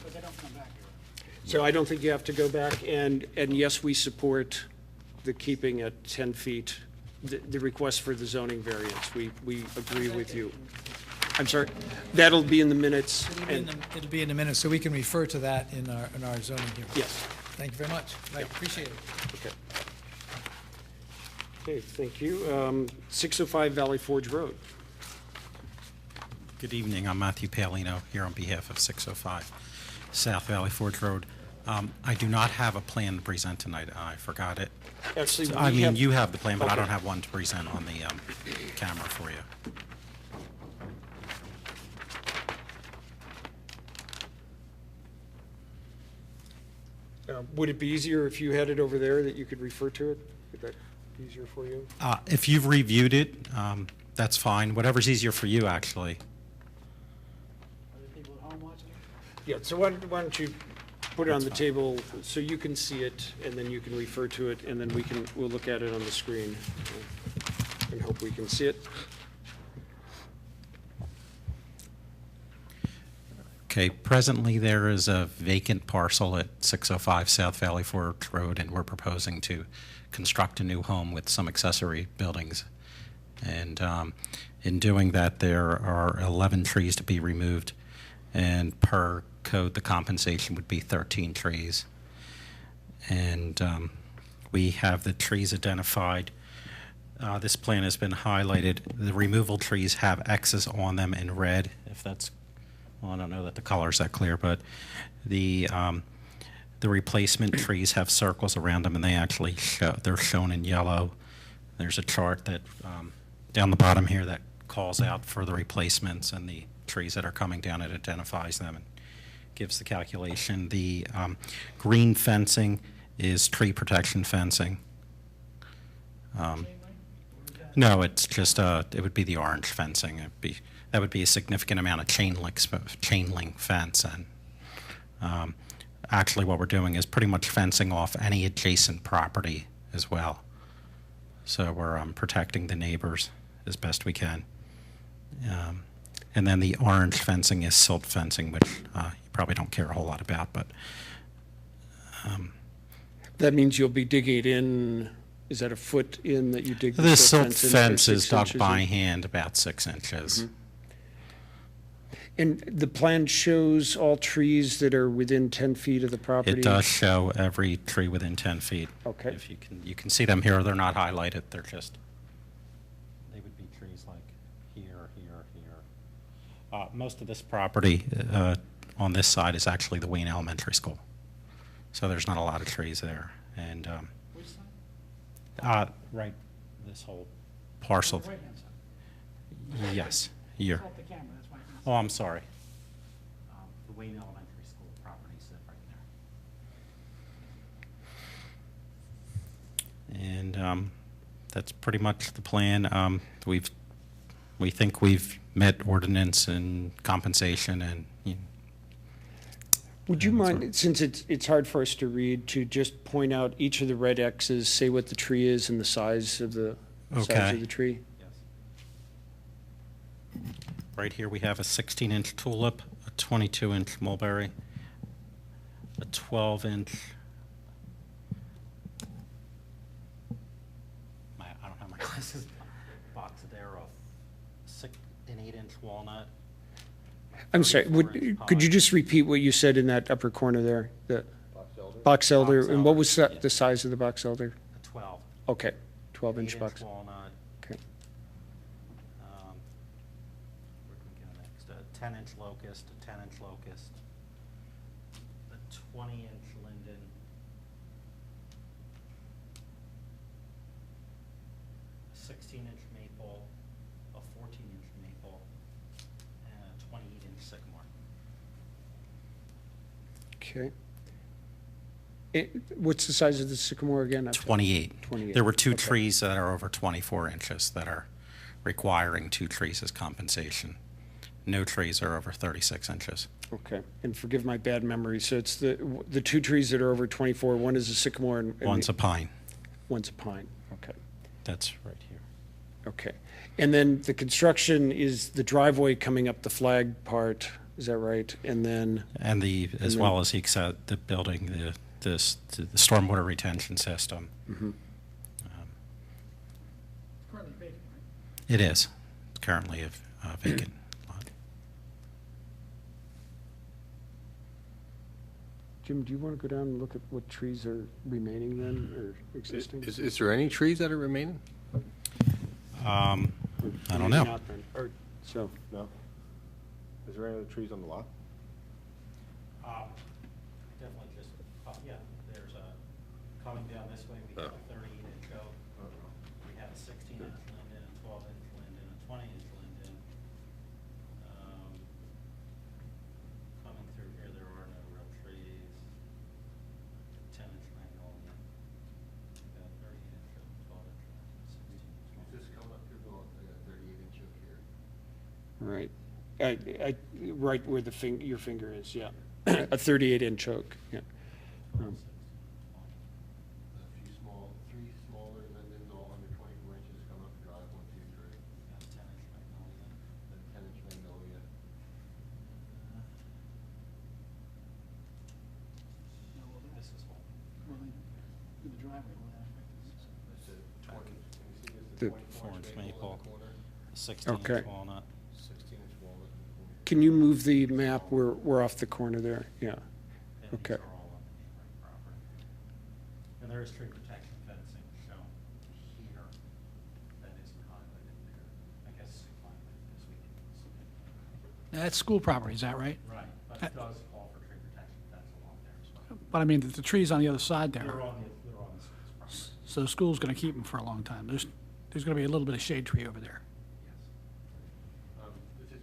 But they don't come back here. So I don't think you have to go back, and yes, we support the keeping at 10 feet, the request for the zoning variance. We agree with you. I'm sorry, that'll be in the minutes, and, It'll be in the minutes, so we can refer to that in our zoning hearing. yes, Thank you very much. I appreciate it. okay. Okay, thank you. 605 Valley Forge Road. Good evening. I'm Matthew Palino here on behalf of 605 South Valley Forge Road. I do not have a plan to present tonight. I forgot it. Actually, I we mean, have- you have the plan, but I Okay. don't have one to present on the camera for you. Would it be easier if you had it over there that you could refer to it? Would that be easier for you? If you've reviewed it, that's fine. Whatever's easier for you, actually. Are there people at home watching it? Yeah, so why don't you put it on the table so you can see it, and then you can refer to it, and then we'll look at it on the screen and hope we can see it. Okay, presently there is a vacant parcel at 605 South Valley Forge Road, and we're proposing to construct a new home with some accessory buildings. And in doing that, there are 11 trees to be removed, and per code, the compensation would be 13 trees. And we have the trees identified. This plan has been highlighted. The removal trees have X's on them in red, if that's, well, I don't know that the color's that clear, but the replacement trees have circles around them, and they actually they're shown in yellow. There's a chart that down the bottom here that calls out for the replacements and the trees that are coming down. It identifies them and gives the calculation. The green fencing is tree protection fencing. No, it's just it would be the orange fencing. That would be a significant amount of chain link fence, and actually what we're doing is pretty much fencing off any adjacent property as well. So we're protecting the neighbors as best we can. And then the orange fencing is silt fencing, which you probably don't care a whole lot about, but That means you'll be digging it in, is that a foot in that you dig? the silt in, or fence is 6 dug inches by in? hand about 6 inches. And the plan shows all trees that are within 10 feet of the property? It does show every tree within 10 feet. Okay. If you can see them here, they're not highlighted, they would be trees like here, here, here. Most of this property on this side is actually the Wayne Elementary School. So there's not a lot of trees there. And Which side? right, this whole parcel. The right-hand side. Yes, here. It's off the camera, that's why I can see. Oh, I'm sorry. The Wayne Elementary School property is right there. And that's pretty much the plan. We think we've met ordinance and compensation, and Would you Yeah, that's mind, since it's hard for us to read, to just point out each of the red X's, say what the tree is and the size of the Okay. tree? right here we have a 16-inch tulip, a 22-inch mulberry, a 12-inch. I don't have my glasses. Box there of an 8-inch walnut. a I'm sorry, 34-inch could you pine. just repeat what you said in that upper corner there? The Box elder? box elder, Box and what elder, was yeah. the size of the box elder? A 12. Okay, 12-inch 8-inch box. walnut. Okay. Where can we go next? A 10-inch locust, a 10-inch locust, a 20-inch linden, a 16-inch maple, a 14-inch maple, and a 28-inch sycamore. Okay. What's the size of the sycamore again? 28. 28. There were two Okay. trees that are over 24 inches that are requiring 2 trees as compensation. No trees are over 36 inches. Okay, and forgive my bad memory, so it's the 2 trees that are over 24, one is a sycamore and One's a pine. one's a pine, okay, That's right here. okay. And then the construction is the driveway coming up the flag part, is that right? And then, And as then- well as he said, the building, the stormwater retention system. Currently vacant, right? It is currently a vacant lot. Jim, do you want to go down and look at what trees are remaining then, or existing? Is there any trees that are remaining? I don't Maybe know. not then, or, so, No. Is there any other trees on the lot? Definitely just, yeah, there's coming down this way, we have a 38-inch oak. We have a 16-inch linden, a 12-inch linden, a 20-inch linden. Coming through here, there are no real trees. 10-inch magnolia, about 38-inch oak, 12-inch linden, 16-inch. Just come up to the 38-inch oak here. right. Right where your finger is, yeah. A 38-inch oak, yeah. A few three smaller lindens, all under 24 inches, come up the drive, 1, 2, 3. That's 10-inch magnolia. Then 10-inch magnolia. No, well, This is one. well, in the driveway, will that affect this? That's a 20, can you see this, The- the 24-inch 4-inch maple maple. in the corner? A 16-inch Okay. walnut. 16-inch walnut in the corner. Can you move the map? We're off the corner there, yeah. And Okay. these are all on the neighboring property. And there is tree protection fencing shown here that isn't highlighted there. I guess it's highlighted this week. That's school property, is that right? Right, but it does call for tree protection fence along there as well. But I mean, the trees on the other side They're there, on the school's property. so the school's gonna keep them for a long time. There's gonna be a little bit of shade tree over there. Yes.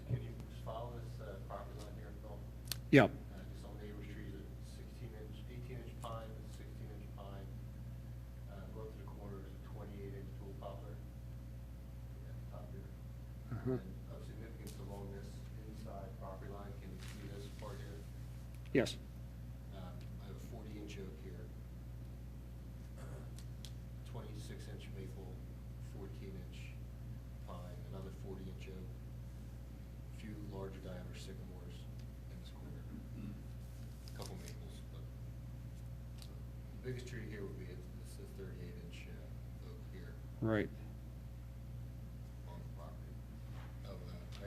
Can you just follow this property line here, Phil? Yeah, Just on neighbor's trees, a 16-inch, 18-inch pine, 16-inch pine. Go up to the corner, there's a 28-inch dual poplar. At the top here. Uh-huh. And of significance along this inside property line, can you see this part here? yes, I have a 40-inch oak here. 26-inch maple, 14-inch pine, another 40-inch oak. A few larger diameter sycamores in this corner. A couple maples, but the biggest tree here would be this 38-inch oak here right. on the property. I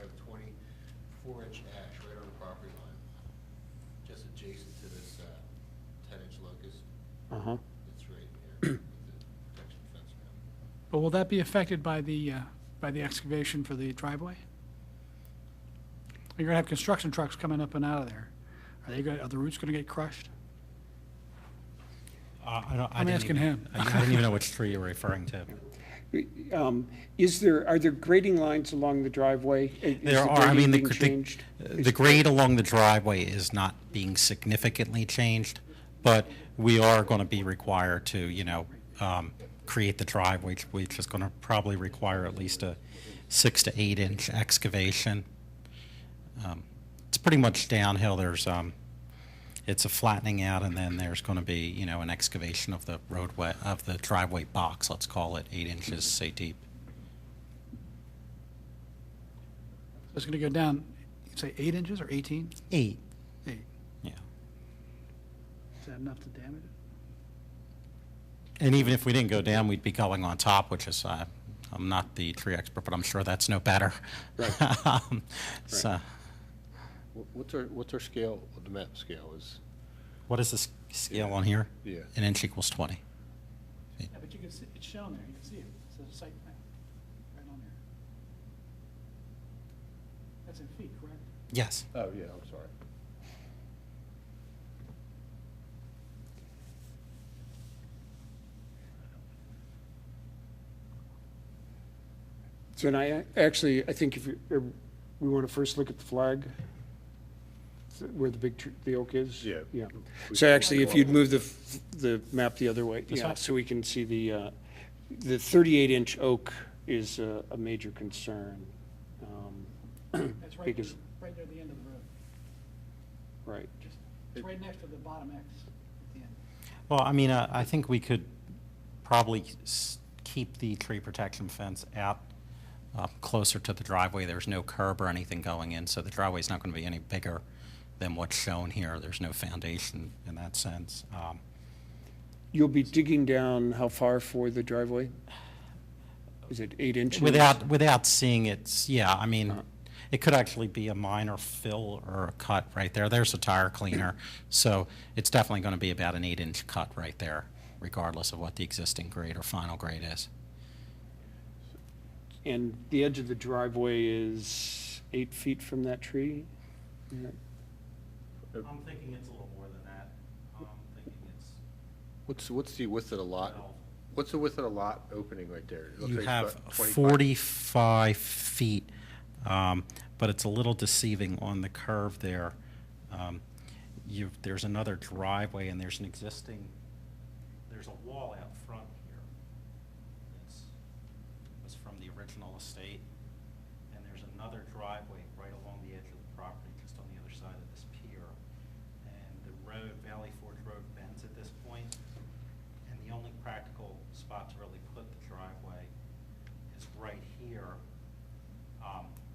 have a 24-inch ash right on the property line, just adjacent to this 10-inch locust. Uh-huh. It's right here with the protection fence now. But will that be affected by the excavation for the driveway? You're gonna have construction trucks coming up and out of there. Are the roots gonna get crushed? I'm asking him. I didn't even know which tree you're referring to. Are there grading lines along the driveway? Is There the are, I mean, grading being changed? the grade along the driveway is not being significantly changed, but we are going to be required to, create the driveway, which is going to probably require at least a 6 to 8 inch excavation. It's pretty much downhill. It's a flattening out, and then there's going to be, an excavation of the roadway, of the driveway box, let's call it 8 inches, say, deep. It's gonna go down, you say 8 inches or 18? 8. 8. Yeah. Is that enough to damage it? And even if we didn't go down, we'd be going on top, which is, I'm not the tree expert, but I'm sure that's no better. Right. So, What's our scale, the map scale is? what is the scale on here? Yeah. An inch equals 20. Yeah, but you can see, it's shown there, you can see it. It says site plan, right on there. That's in feet, correct? Yes. Oh, yeah, I'm sorry. So and I think if we want to first look at the flag, where the the oak is? Yeah. Yeah. We So can- actually, if you'd move the map the other way, This yeah, way? so we can see the 38-inch oak is a major concern. It's right, Because- right near the end of the road. Right. It's right next to the bottom X at the end. Well, I mean, I think we could probably keep the tree protection fence out closer to the driveway. There's no curb or anything going in, so the driveway's not going to be any bigger than what's shown here. There's no foundation in that sense. You'll be digging down how far for the driveway? Is it 8 inches? Without seeing it, yeah, I mean, it could actually be a minor fill or a cut right there. There's a tire cleaner, so it's definitely going to be about an 8-inch cut right there, regardless of what the existing grade or final grade is. And the edge of the driveway is 8 feet from that tree? Yeah. I'm thinking it's a little more than that. I'm thinking it's What's the width of the lot? What's the width of the lot opening right there? It looks You like it's have about 25. 45 feet, but it's a little deceiving on the curve there. There's another driveway and there's there's a wall out front here. Was from the original estate. And there's another driveway right along the edge of the property, just on the other side of this pier. And the road, Valley Forge Road, bends at this point. And the only practical spot to really put the driveway is right here.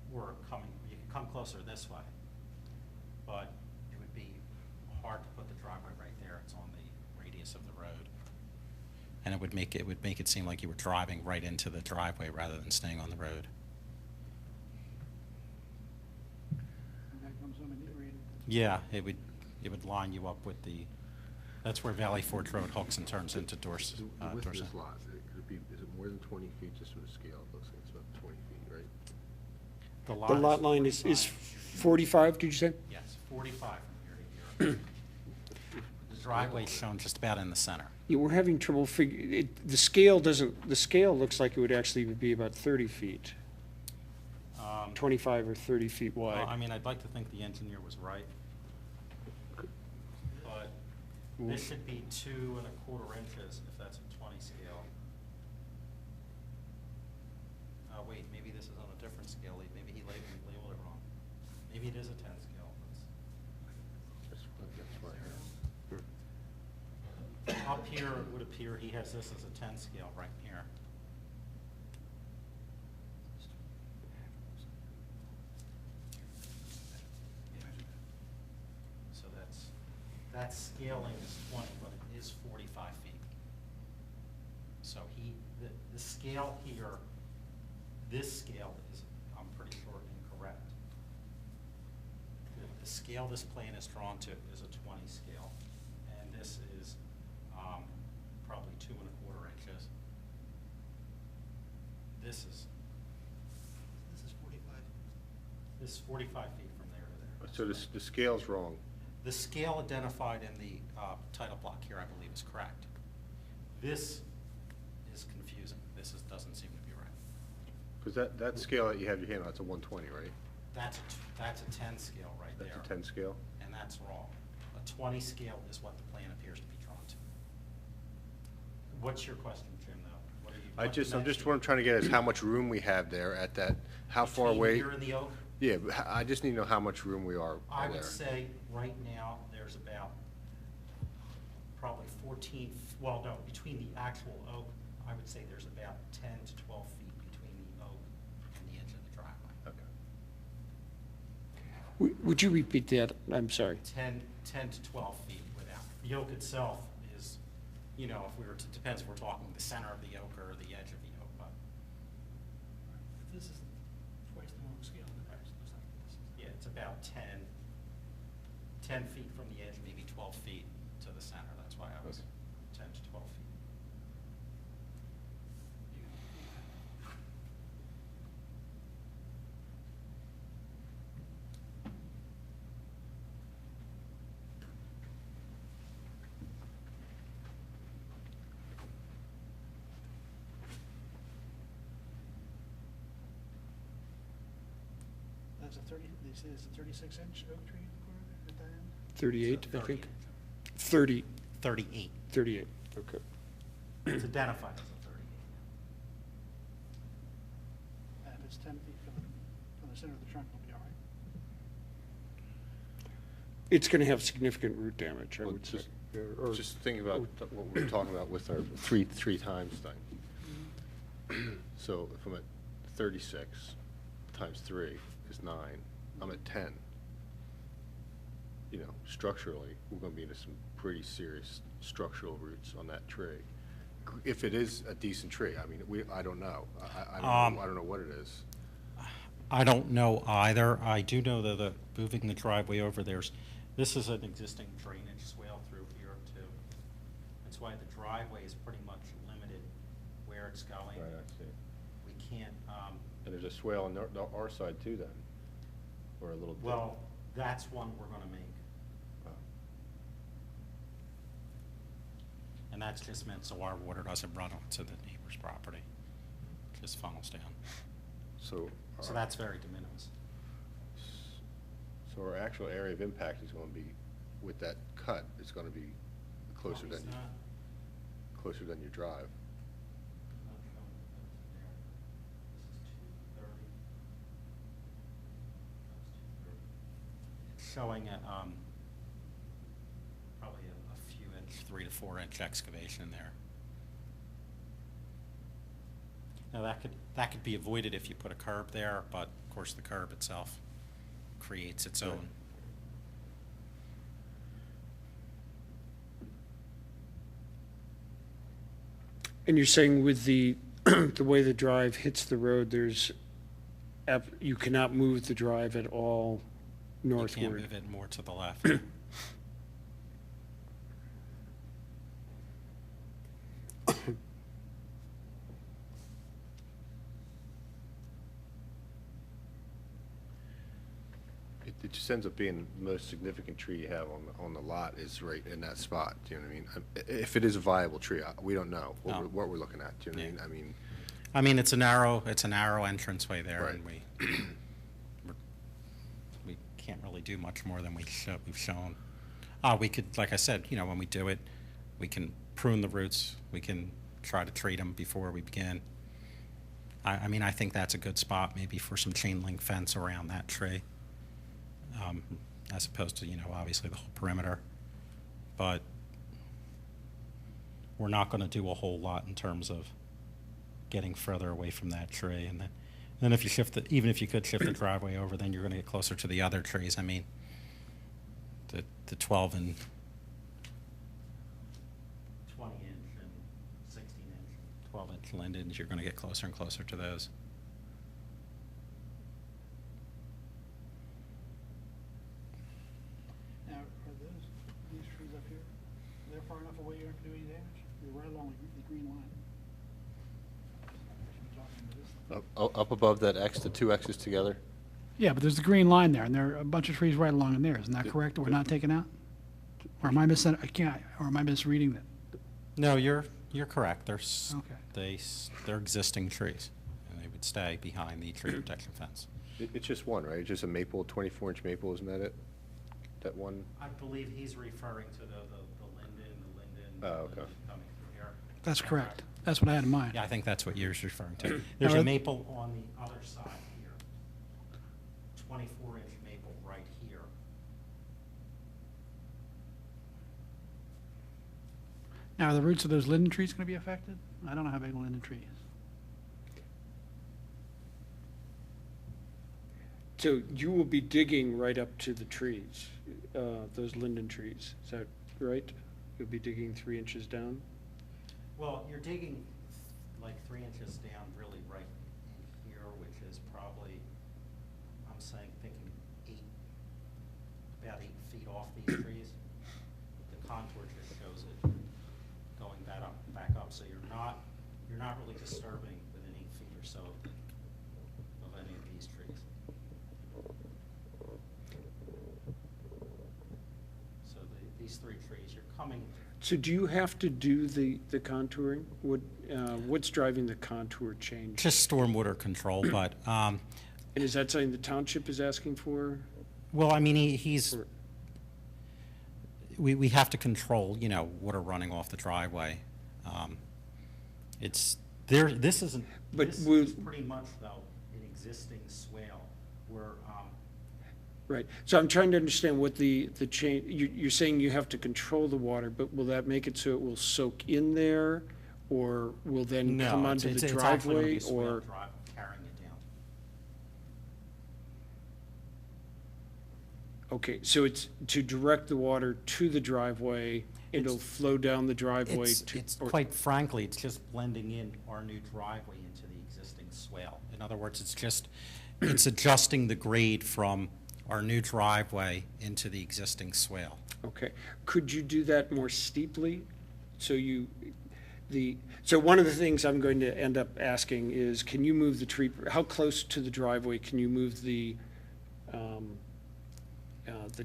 You can come closer this way, but it would be hard to put the driveway right there. It's on the radius of the road. And it would make it seem like you were driving right into the driveway rather than staying on the road. And that comes on a rated. Yeah, it would line you up with that's where Valley Forge Road hooks and turns into The Dorset. width of this lot, is it more than 20 feet, just from the scale? It looks like it's about 20 feet, right? The lot line is 45, did you say? Yes, 45 from here to here. The driveway's shown just about in the center. Yeah, we're having trouble the scale looks like it would actually be about 30 feet, 25 or 30 feet Well, I wide. mean, I'd like to think the engineer was right. But this should be 2 1/4 inches if that's a 20 scale. Wait, maybe this is on a different scale. Maybe he labeled it wrong. Maybe it is a 10 scale. Up here, it would appear he has this as a 10 scale right here. So that scaling is 20, but it is 45 feet. So the scale here, this scale is, I'm pretty sure, incorrect. The scale this plan is drawn to is a 20 scale, and this is probably 2 1/4 inches. This is 45. This is 45 feet from there to there. So the scale's wrong. The scale identified in the title block here, I believe, is correct. This is confusing. Doesn't seem to be right. Because that scale that you have your hand on, it's a 120, right? That's a 10 scale right there. That's a 10 scale? And that's wrong. A 20 scale is what the plan appears to be drawn to. What's your question, Jim, though? What are you? What I'm trying to get is how much room we have there at that, how far away? Here in the oak? Yeah, but I just need to know how much room we are I there. would say right now, there's about probably 14, well, no, between the actual oak, I would say there's about 10 to 12 feet between the oak and the edge of the driveway. Okay. Would you repeat that? I'm sorry. 10 to 12 feet without. The oak itself is, if we were to, depends if we're talking the center of the oak or the edge of the oak, but This is twice the normal scale. yeah, it's about 10 feet from the edge, maybe 12 feet to the center. That's why I was 10 to 12 feet. That's a 30, they say it's a 36-inch oak tree at that end? 38, I 30 think? inch. 30, 38. 38, okay. It's identified as a 38. And if it's 10 feet from the center of the trunk, it'll be all right. It's going to have significant root damage, I Well, would say. just- Or- Just thinking about what we we're talking about with our three times thing. So if I'm at 36 times 3 is 9, I'm at 10. You know, structurally, we're gonna be into some pretty serious structural roots on that tree. If it is a decent tree, I mean, I don't know. I don't know what it is. I don't know either. I do know that moving the driveway over, this is an existing drainage swale through here too. That's why the driveway is pretty much limited where it's going. Right, I see. We can't, And there's a swale on our side too then, or a little dip. well, that's one we're gonna make. Oh. And that's just meant so our water doesn't run onto the neighbor's property. Just funnels down. So. So that's very de minimis. So our actual area of impact is gonna be, with that cut, it's gonna be closer Well, than, he's not- closer than your drive. not showing that there. This is 230. That's 230. It's showing probably a few inch, 3 to 4 inch excavation there. Now that could be avoided if you put a curb there, but of course the curb itself creates its Right. own. And you're saying with the, the way the drive hits the road, you cannot move the drive at all You can't northward? move it more to the left. It just ends up being the most significant tree you have on the lot is right in that spot, do you know what I mean? If it is a viable tree, we don't know No. what we're looking at, do you know what I Yeah. mean? I mean, it's a narrow entranceway there, and we can't really do much more than we've shown. We could, like I said, when we do it, we can prune the roots, we can try to treat them before we begin. I mean, I think that's a good spot, maybe for some chain link fence around that tree, as opposed to, obviously the whole perimeter. But we're not going to do a whole lot in terms of getting further away from that tree. And then if you even if you could shift the driveway over, then you're going to get closer to the other trees. I mean, the 12 and 20 inch and 16 inch, 12 inch lindens, you're going to get closer and closer to those. Now, are these trees up here, they're far enough away you don't have to do any damage? They're right along the green line. Should be talking to this. Up above that X, the two X's together? Yeah, but there's the green line there, and there are a bunch of trees right along in there, isn't that correct? That we're not taking out? Or am I or am I misreading that? No, you're correct. Okay. They're existing trees, and they would stay behind the tree protection fence. It's just one, right? It's just a maple, 24-inch maple, isn't that it? That one? I believe he's referring to the linden. Oh, okay. coming through here. That's correct. That's what I had in mind. Yeah, I think that's what you're referring to. There's Now, a are- maple on the other side here, 24-inch maple right here. Now, are the roots of those linden trees going to be affected? I don't know how big a linden tree is. So you will be digging right up to the trees, those linden trees, is that right? You'll be digging 3 inches down? Well, you're digging like 3 inches down really right in here, which is probably, thinking about 8 feet off these trees. The contour just shows it going back up, so you're not really disturbing within 8 feet or so of any of these trees. So these 3 trees, you're coming. So do you have to do the contouring? What's driving the contour change? Just stormwater control, but And is that something the township is asking for? Well, I mean, we have to control, water running off the driveway. This isn't, But this will- is pretty much, though, an existing swale where, Right, so I'm trying to understand what the change, you're saying you have to control the water, but will that make it so it will soak in there? Or will then no, come it's onto the it's actually gonna be driveway, a swale or? drive carrying it down. Okay, so it's to direct the water to the driveway, it'll flow down the driveway to? It's or- quite frankly, it's just blending in our new driveway into the existing swale. In other words, it's adjusting the grade from our new driveway into the existing swale. Okay, could you do that more steeply? So so one of the things I'm going to end up asking is, can you move the tree, how close to the driveway can you move the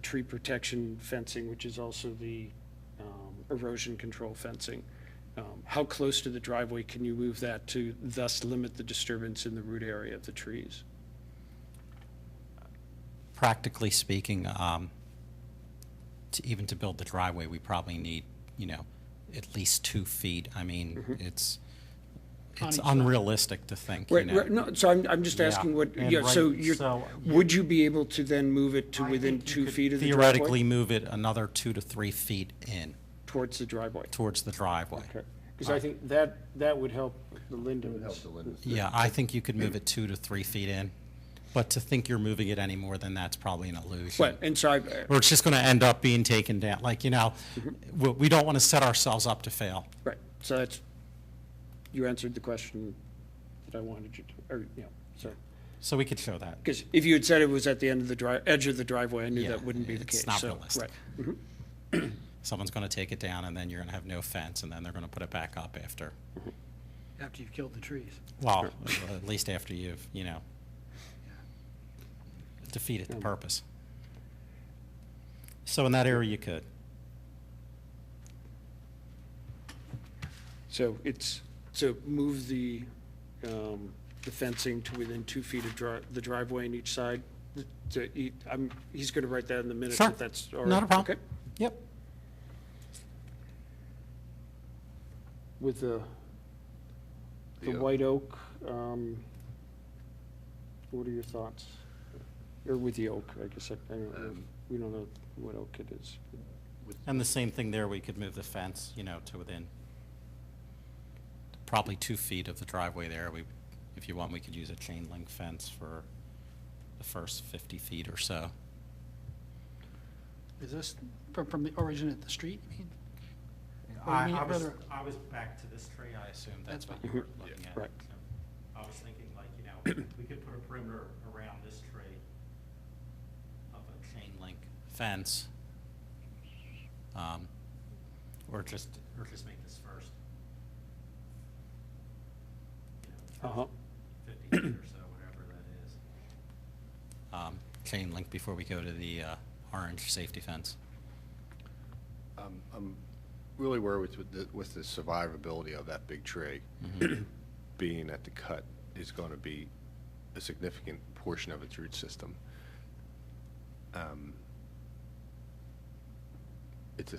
tree protection fencing, which is also the erosion control fencing? How close to the driveway can you move that to thus limit the disturbance in the root area of the trees? Practically speaking, even to build the driveway, we probably need, at least 2 feet. I mean, it's On each side. unrealistic to think, Right, right, no, so I'm just Yeah, asking what, and yeah, so right, so, would you be able to then move it to I within think you 2 could feet of the driveway? theoretically move it another 2 to 3 feet in Towards the driveway? towards the driveway. Okay, because I think that would help the lindens. It would help the lindens. Yeah, I think you could move it 2 to 3 feet in, but to think you're moving it any more than that's probably an illusion. But, and so I, Or it's just going to end up being taken down. Like, we don't want to set ourselves up to fail. right, so that's, you answered the question that I wanted you to, or, so. So we could show that. Because if you had said it was at the end of the edge of the driveway, I knew Yeah, that wouldn't be the case. it's not so, realistic. Right. Someone's going to take it down, and then you're going to have no fence, and then they're going to put it back up after. After you've killed the trees. Well, at least after you've, defeated the purpose. So in that area, you could. So so move the fencing to within 2 feet of the driveway on each side? He's going to write that in the minutes Sure. if that's all right. Not a problem. Okay. Yep. With the The, white oak, what are your thoughts? Or with the oak, I guess, I don't know, we don't know what oak it is. And the same thing there, we could move the fence, to within probably 2 feet of the driveway there. If you want, we could use a chain link fence for the first 50 feet or so. Is this from the origin at the street, you mean? Or you mean further- I was back to this tree, I assumed that's That's what you were looking at. Right. So I was thinking like, we could put a perimeter around this tree of a chain link fence. Or just make this first. Uh-huh. 50 feet or so, whatever that is. Chain link before we go to the orange safety fence. I'm really worried with the survivability of that big tree, being that the cut is going to be a significant portion of its root system. It's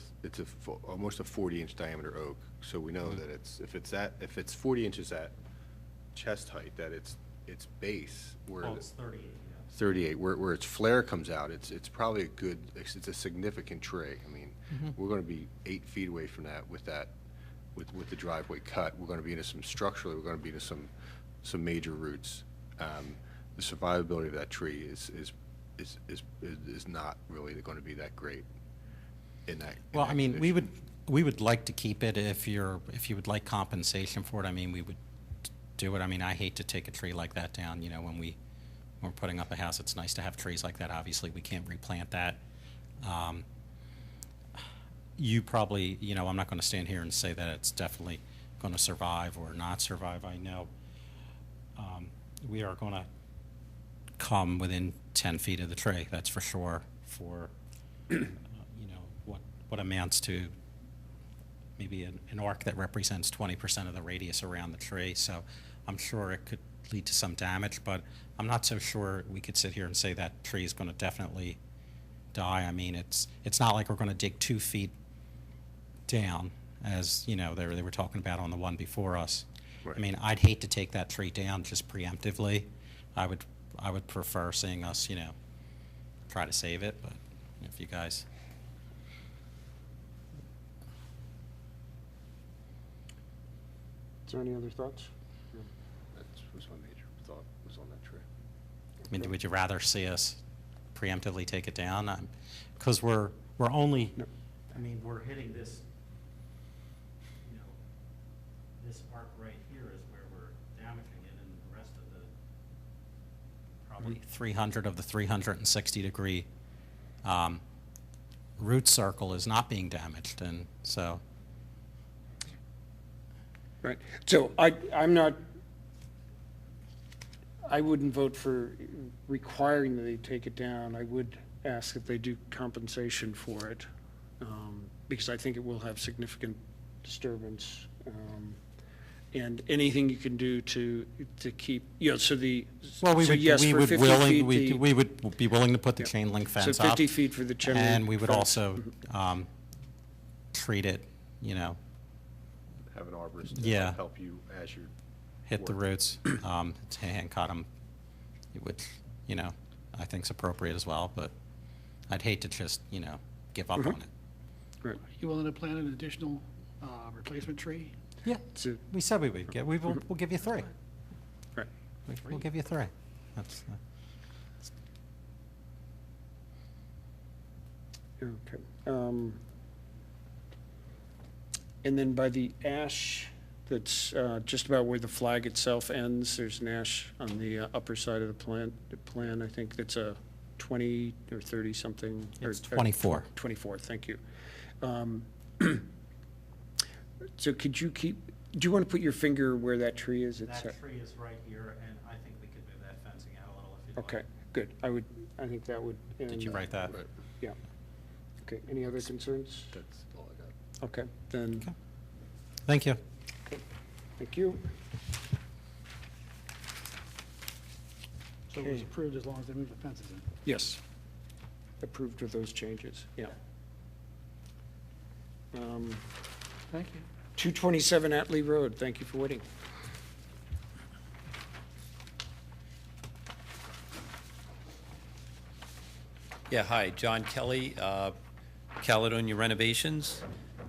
almost a 40-inch diameter oak, so we know that if it's 40 inches at chest height, that its base where Well, it's 38, yeah. 38, where its flare comes out, it's probably it's a significant tree. I mean, we're going to be 8 feet away from that with the driveway cut. We're going to be into we're going to be into some major roots. The survivability of that tree is not really going to be that great in that. Well, I mean, we would like to keep it if you would like compensation for it. I mean, we would do it. I mean, I hate to take a tree like that down, when we're putting up a house, it's nice to have trees like that. Obviously, we can't replant that. You probably, I'm not going to stand here and say that it's definitely going to survive or not survive. I know we are going to come within 10 feet of the tree, that's for sure, for, what amounts to maybe an arc that represents 20% of the radius around the tree. So I'm sure it lead to some damage, but I'm not so sure we could sit here and say that tree is going to definitely die. I mean, it's not like we're going to dig 2 feet down, as, you know, they were talking about on the one before us. Right. I mean, I'd hate to take that tree down just preemptively. I would prefer seeing us, you know, try to save it, but if you guys... Is there any other thoughts? That was my major thought, was on that tree. I mean, would you rather see us preemptively take it down? Because we're only, No. I mean, we're hitting this, you know, this arc right here is where we're damaging it, and the rest of the, probably 300 of the 360-degree root circle is not being damaged, and so... Right. So I wouldn't vote for requiring that they take it down. I would ask if they do compensation for it, because I think it will have significant disturbance. And anything you can do to keep, you know, so Well, so yes, for 50 feet, we would be willing to put the Yeah. chain link so fence up. 50 feet for the chain link And we would fence. also treat it, you know, Have an arborist Yeah. to help you as you hit the work. roots, to hand cut them, which, you know, I think's appropriate as well, but I'd hate to just, you know, give up on it. Right. You willing to plant an additional replacement tree? Yeah, So, we said we would. We'll give you 3. right. We'll give you 3. That's, Okay. And then by the ash, that's just about where the flag itself ends, there's an ash on the upper side of the plan. I think it's a 20 or 30-something. It's 24. 24, thank you. So could you do you want to put your finger where that tree is? It's, That tree is right here, and I think we could move that fencing out a little if you'd like. okay, good. I think that would. Did you write that? Right. Yeah. Okay, any other concerns? That's all I got. Okay, then, Okay. Thank you. thank you. So it was Okay. approved as long as they move the fences in. Yes. Approved with those changes, yeah. Thank you. 227 Atlee Road, thank you for waiting. Yeah, hi, John Kelly, Caledonia Renovations.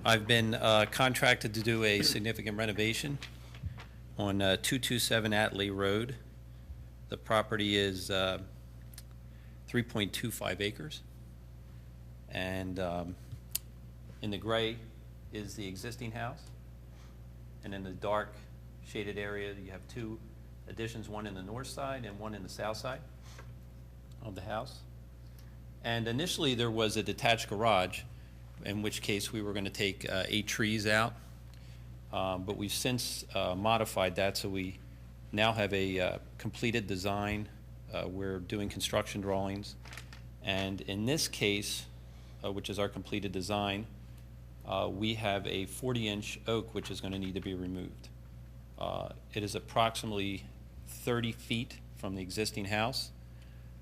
I've been contracted to do a significant renovation on 227 Atlee Road. The property is 3.25 acres. And in the gray is the existing house. And in the dark shaded area, you have 2 additions, one in the north side and one in the south side of the house. And initially, there was a detached garage, in which case we were going to take 8 trees out. But we've since modified that, so we now have a completed design. We're doing construction drawings. And in this case, which is our completed design, we have a 40-inch oak which is going to need to be removed. It is approximately 30 feet from the existing house.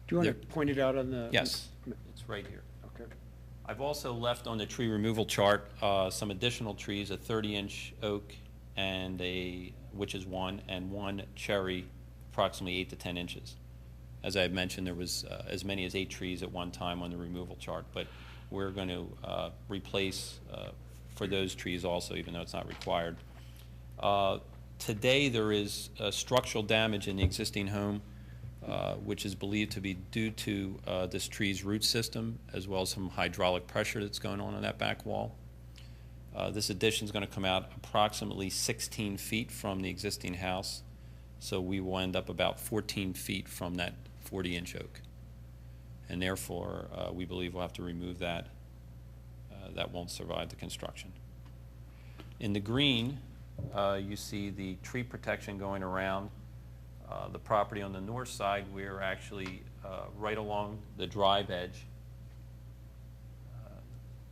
Do you want to There- point it out on the? Yes, it's right here. Okay. I've also left on the tree removal chart some additional trees, a 30-inch oak and which is 1, and 1 cherry, approximately 8 to 10 inches. As I mentioned, there was as many as 8 trees at one time on the removal chart, but we're going to replace for those trees also, even though it's not required. Today, there is structural damage in the existing home, which is believed to be due to this tree's root system, as well as some hydraulic pressure that's going on that back wall. This addition is going to come out approximately 16 feet from the existing house, so we will end up about 14 feet from that 40-inch oak. And therefore, we believe we'll have to remove that. That won't survive the construction. In the green, you see the tree protection going around the property on the north side. We're actually right along the drive edge,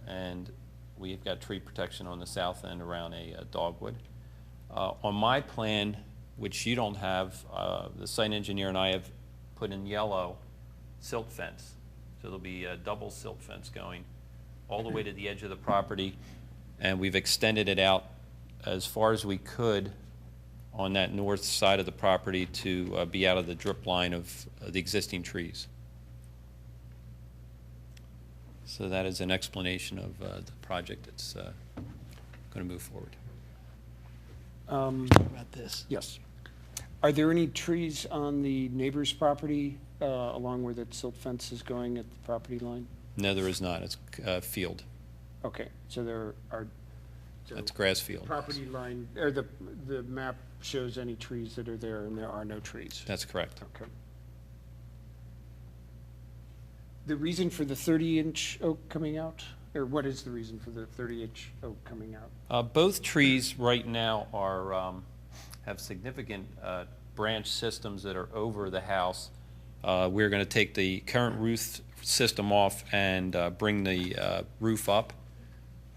and we've got tree protection on the south end around a dogwood. On my plan, which you don't have, the site engineer and I have put in yellow silt fence. So there'll be a double silt fence going all the way to the edge of the property, and we've extended it out as far as we could on that north side of the property to be out of the drip line of the existing trees. So that is an explanation of the project that's going to move forward. About this. Yes. Are there any trees on the neighbor's property along where that silt fence is going at the property line? No, there is not. It's field. Okay, so there are. so That's grass field. Property line, or the map shows any trees that are there, and there are no trees. That's correct. Okay. The reason for the 30-inch oak coming out, or what is the reason for the 30-inch oak coming out? Both trees right now are, have significant branch systems that are over the house. We're going to take the current roof system off and bring the roof up.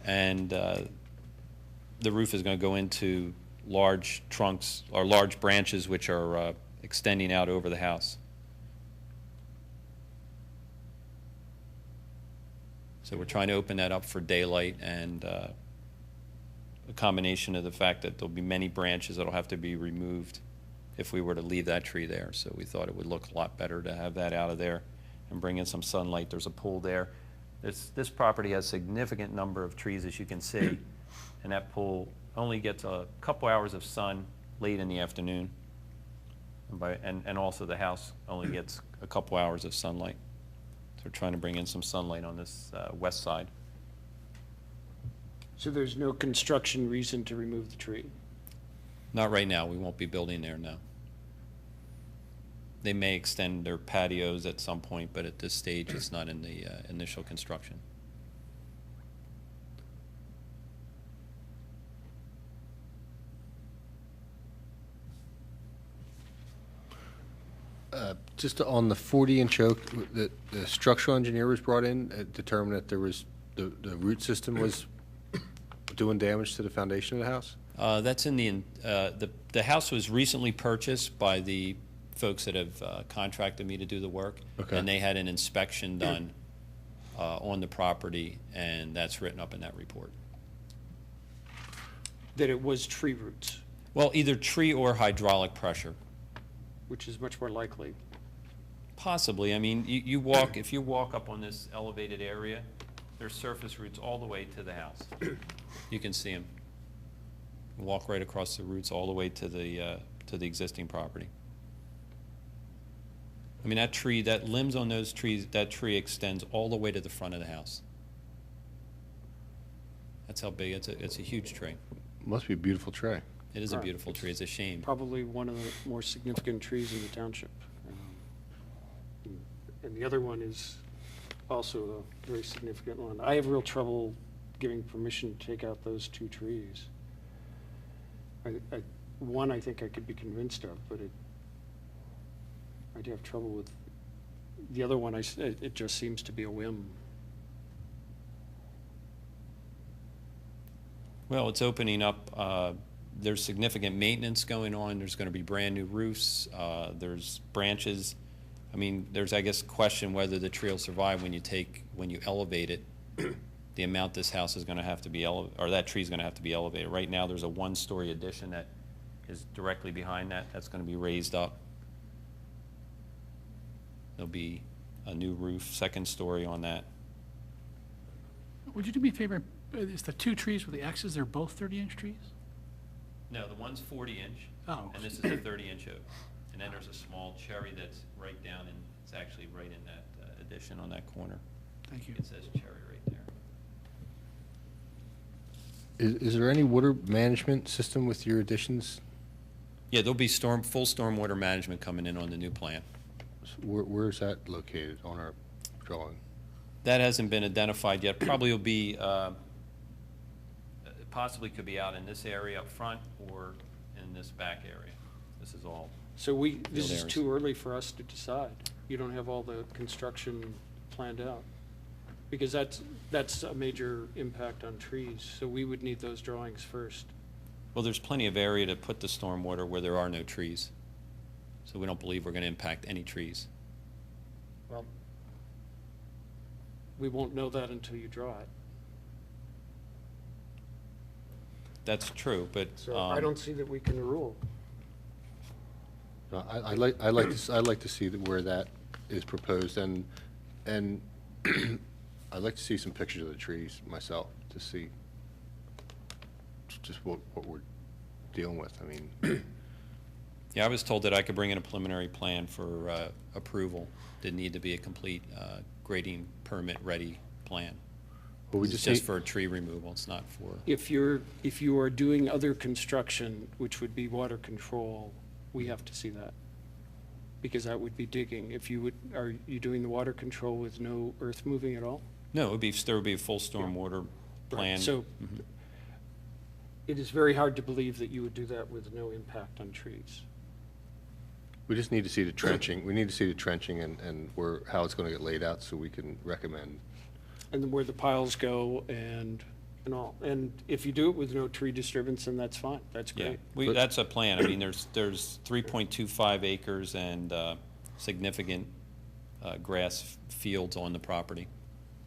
And the roof is going to go into large trunks, or large branches, which are extending out over the house. So we're trying to open that up for daylight, and a combination of the fact that there'll be many branches that'll have to be removed if we were to leave that tree there. So we thought it would look a lot better to have that out of there and bring in some sunlight. There's a pool there. This property has a significant number of trees, as you can see, and that pool only gets a couple hours of sun late in the afternoon. And also the house only gets a couple hours of sunlight. We're trying to bring in some sunlight on this west side. So there's no construction reason to remove the tree? Not right now. We won't be building there now. They may extend their patios at some point, but at this stage, it's not in the initial construction. Just on the 40-inch oak, the structural engineer was brought in, determined that there was, the root system was doing damage to the foundation of the house? That's in the house was recently purchased by the folks that have contracted me to do the work. Okay. And they had an inspection done on the property, and that's written up in that report. That it was tree roots, Well, either tree or hydraulic pressure. which is much more likely. Possibly. I mean, you walk, if you walk up on this elevated area, there's surface roots all the way to the house. You can see them. Walk right across the roots all the way to the existing property. I mean, that tree, that limbs on those trees, that tree extends all the way to the front of the house. That's how big, it's a huge tree. Must be a beautiful tree. It is a Right. beautiful tree. It's a shame. Probably one of the more significant trees in the township. And the other one is also a very significant one. I have real trouble giving permission to take out those two trees. One I think I could be convinced of, but I'd have trouble with, the other one, it just seems to be a whim. Well, it's opening up, there's significant maintenance going on, there's gonna be brand-new roofs, there's branches. I mean, there's, I guess, a question whether the tree will survive when you elevate it. The amount this house is gonna have to be or that tree's gonna have to be elevated. Right now, there's a one-story addition that is directly behind that, that's gonna be raised up. There'll be a new roof, second story on that. Would you do me a favor? Is the two trees with the X's, they're both 30-inch trees? No, the one's 40-inch, Oh. and this is a 30-inch oak. And then there's a small cherry that's right down, and it's actually right in that addition on that corner. Thank you. It says cherry right there. Is there any water management system with your additions? Yeah, there'll be full stormwater management coming in on the new plant. Where is that located on our drawing? That hasn't been identified yet. Probably will be, possibly could be out in this area up front or in this back area. This is all. So this is areas. too early for us to decide. You don't have all the construction planned out. Because that's a major impact on trees, so we would need those drawings first. Well, there's plenty of area to put the stormwater where there are no trees. So we don't believe we're going to impact any trees. Well, we won't know that until you draw it. That's true, but So I don't see that we can rule. No, I'd like to see where that is proposed, and I'd like to see some pictures of the trees myself, to see just what we're dealing with. I mean, yeah, I was told that I could bring in a preliminary plan for approval. Didn't need to be a complete grading permit-ready plan. but we It's just just need, for tree removal, it's not for, If you are doing other construction, which would be water control, we have to see that. Because that would be digging. Are you doing the water control with no earth moving at all? no, there would be a full stormwater plan. So Mhm. it is very hard to believe that you would do that with no impact on trees. we just need to see the trenching. We need to see the trenching and how it's going to get laid out, so we can recommend. And then where the piles go and all. And if you do it with no tree disturbance, then that's fine. That's Yeah, great. that's a plan. I mean, there's 3.25 acres and significant grass fields on the property.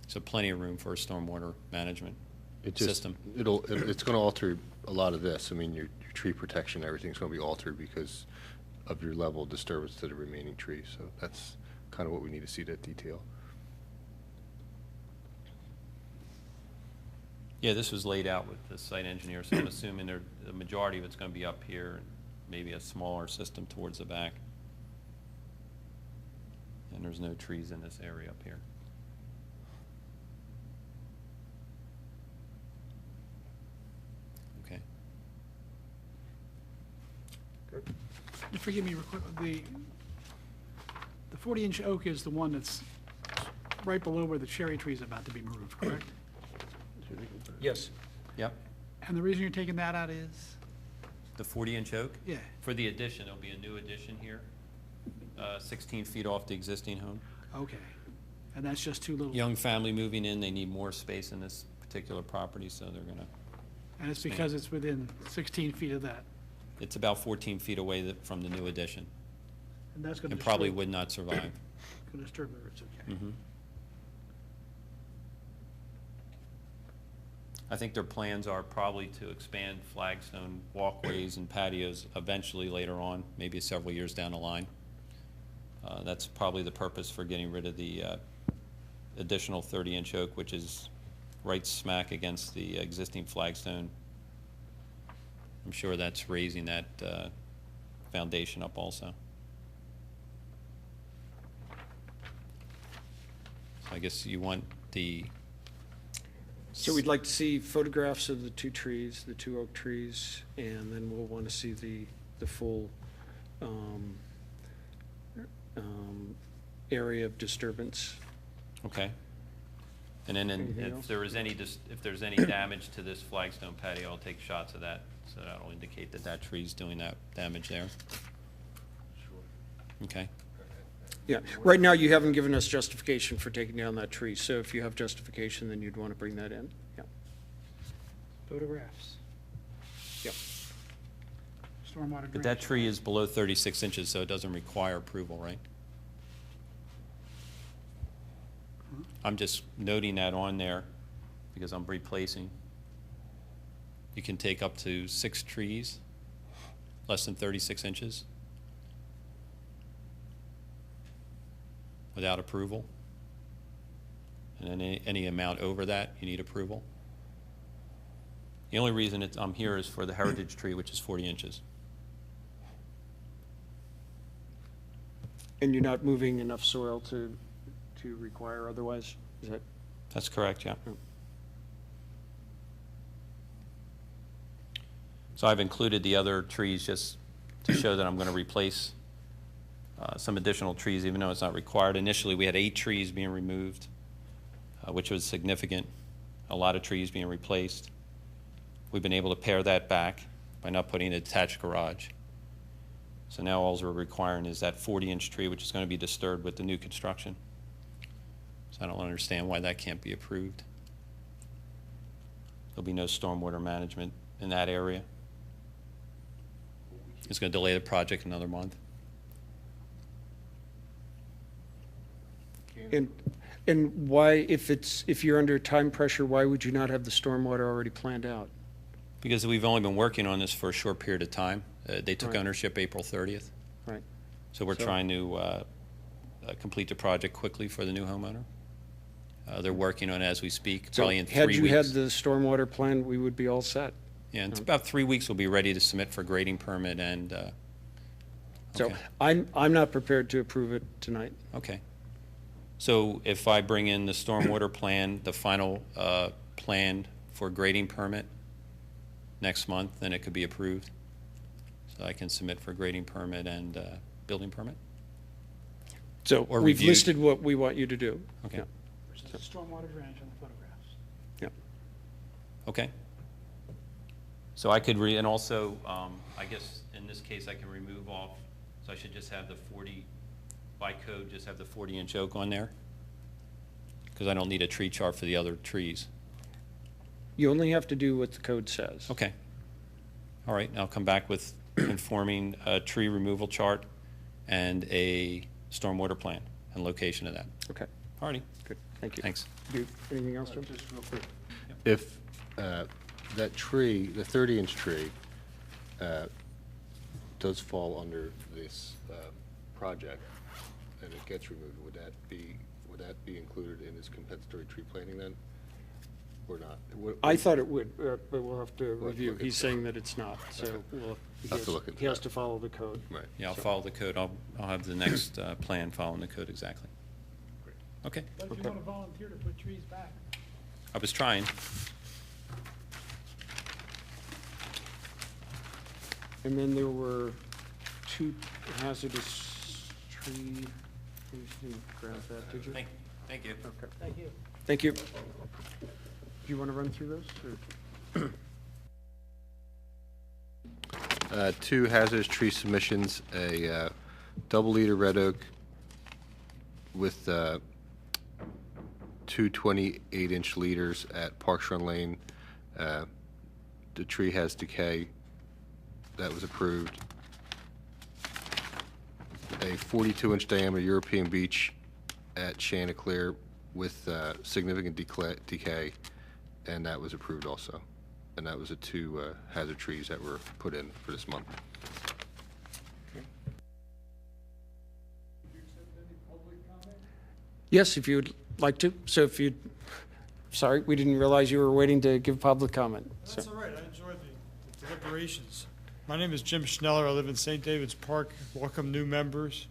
So plenty of room for a stormwater management It just, system. it's going to alter a lot of this. I mean, your tree protection, everything's going to be altered because of your level of disturbance to the remaining trees. So that's kind of what we need to see, that detail. Yeah, this was laid out with the site engineer, so I'm assuming the majority of it's going to be up here, and maybe a smaller system towards the back. And there's no trees in this area up here. Okay. Forgive me real quick, the 40-inch oak is the one that's right below where the cherry tree is about to be moved, correct? Yes. Yep. And the reason you're taking that out is? The 40-inch oak? Yeah, For the addition, there'll be a new addition here, 16 feet off the existing home. okay. And that's just too little? Young family moving in, they need more space in this particular property, so they're gonna, And it's because it's within 16 feet of that? it's about 14 feet away from the new addition, And that's going to and probably would not survive. Going to disturb the roots, okay. Mhm. I think their plans are probably to expand flagstone walkways and patios eventually later on, maybe several years down the line. That's probably the purpose for getting rid of the additional 30-inch oak, which is right smack against the existing flagstone. I'm sure that's raising that foundation up also. So I guess you want the, So we'd like to see photographs of the two trees, the two oak trees, and then we'll want to see the full area of disturbance. okay. And then Anything else? if there is if there's any damage to this flagstone patio, I'll take shots of that, so that'll indicate that that tree's doing that damage there. Okay. Yeah, right now you haven't given us justification for taking down that tree, so if you have justification, then you'd want to bring that in. Yeah. Photographs. Yep. Stormwater But drainage. that tree is below 36 inches, so it doesn't require approval, right? I'm just noting that on there because I'm replacing. You can take up to 6 trees, less than 36 inches, without approval. And then any amount over that, you need approval. The only reason I'm here is for the heritage tree, which is 40 inches. And you're not moving enough soil to require otherwise? Is that? That's correct, yeah. So I've included the other trees just to show that I'm going to replace some additional trees, even though it's not required. Initially, we had 8 trees being removed, which was significant. A lot of trees being replaced. We've been able to pare that back by not putting an attached garage. So now all we're requiring is that 40-inch tree, which is going to be disturbed with the new construction. So I don't understand why that can't be approved. There'll be no stormwater management in that area. It's going to delay the project another month. And why, if you're under time pressure, why would you not have the stormwater already planned out? Because we've only been working on this for a short period of time. They took Right. ownership April 30th. Right. So we're So- trying to complete the project quickly for the new homeowner. They're working on it as we speak, So probably in 3 had weeks. you had the stormwater plan, we would be all set. Yeah, in about 3 weeks, we'll be ready to submit for grading permit and, So okay. I'm not prepared to approve it tonight. Okay. So if I bring in the stormwater plan, the final plan for grading permit next month, then it could be approved? So I can submit for grading permit and building permit? So Or we've reviewed. listed what we want you to do. Okay. Yeah. Which is the stormwater drainage on the photographs. Yeah. Okay. So I could and also, I guess in this case, I can remove off, so I should just have the 40, by code, just have the 40-inch oak on there? Because I don't need a tree chart for the other trees. You only have to do what the code says. Okay. All right, I'll come back with conforming tree removal chart and a stormwater plan and location of that. Okay, All righty, good, thank you. thanks. Anything else, Jim? Just real quick. If that tree, the 30-inch tree, does fall under this project and it gets removed, would that be included in this compensatory tree planting then, or not? I thought it would, but we'll have to We'll have to review. look He's into saying that it's not, so Okay. we'll, Have to look into he has that. to follow the code. Right. Yeah, I'll follow the code. I'll have the next plan following the code exactly. Okay, But if you Okay. want to volunteer to put trees back. I was trying. And then there were 2 hazardous tree, you didn't grab that, did you? Thank you. Okay, Thank you. thank you. Do you want to run through those, or? 2 hazardous tree submissions, a double-liter red oak with 2 28-inch leaders at Parks Run Lane. The tree has decay. That was approved. A 42-inch diameter European beech at Chanticleer with significant decay, and that was approved also. And that was the 2 hazard trees that were put in for this month. Yes, if you would like to. So if you, sorry, we didn't realize you were waiting to give public comment. So- That's all right, I enjoyed the deliberations. My name is Jim Schneller, I live in St. David's Park, welcome new members.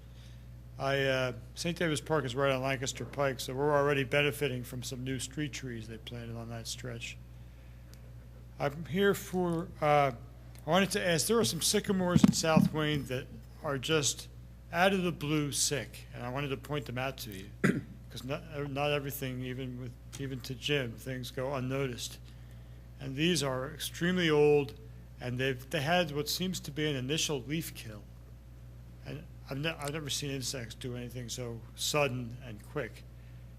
St. David's Park is right on Lancaster Pike, so we're already benefiting from some new street trees they planted on that stretch. I'm here for, I wanted to ask, there are some sycamores in South Wayne that are just out of the blue sick, and I wanted to point them out to you. Because not everything, even to Jim, things go unnoticed. And these are extremely old, and they had what seems to be an initial leaf kill. And I've never seen insects do anything so sudden and quick.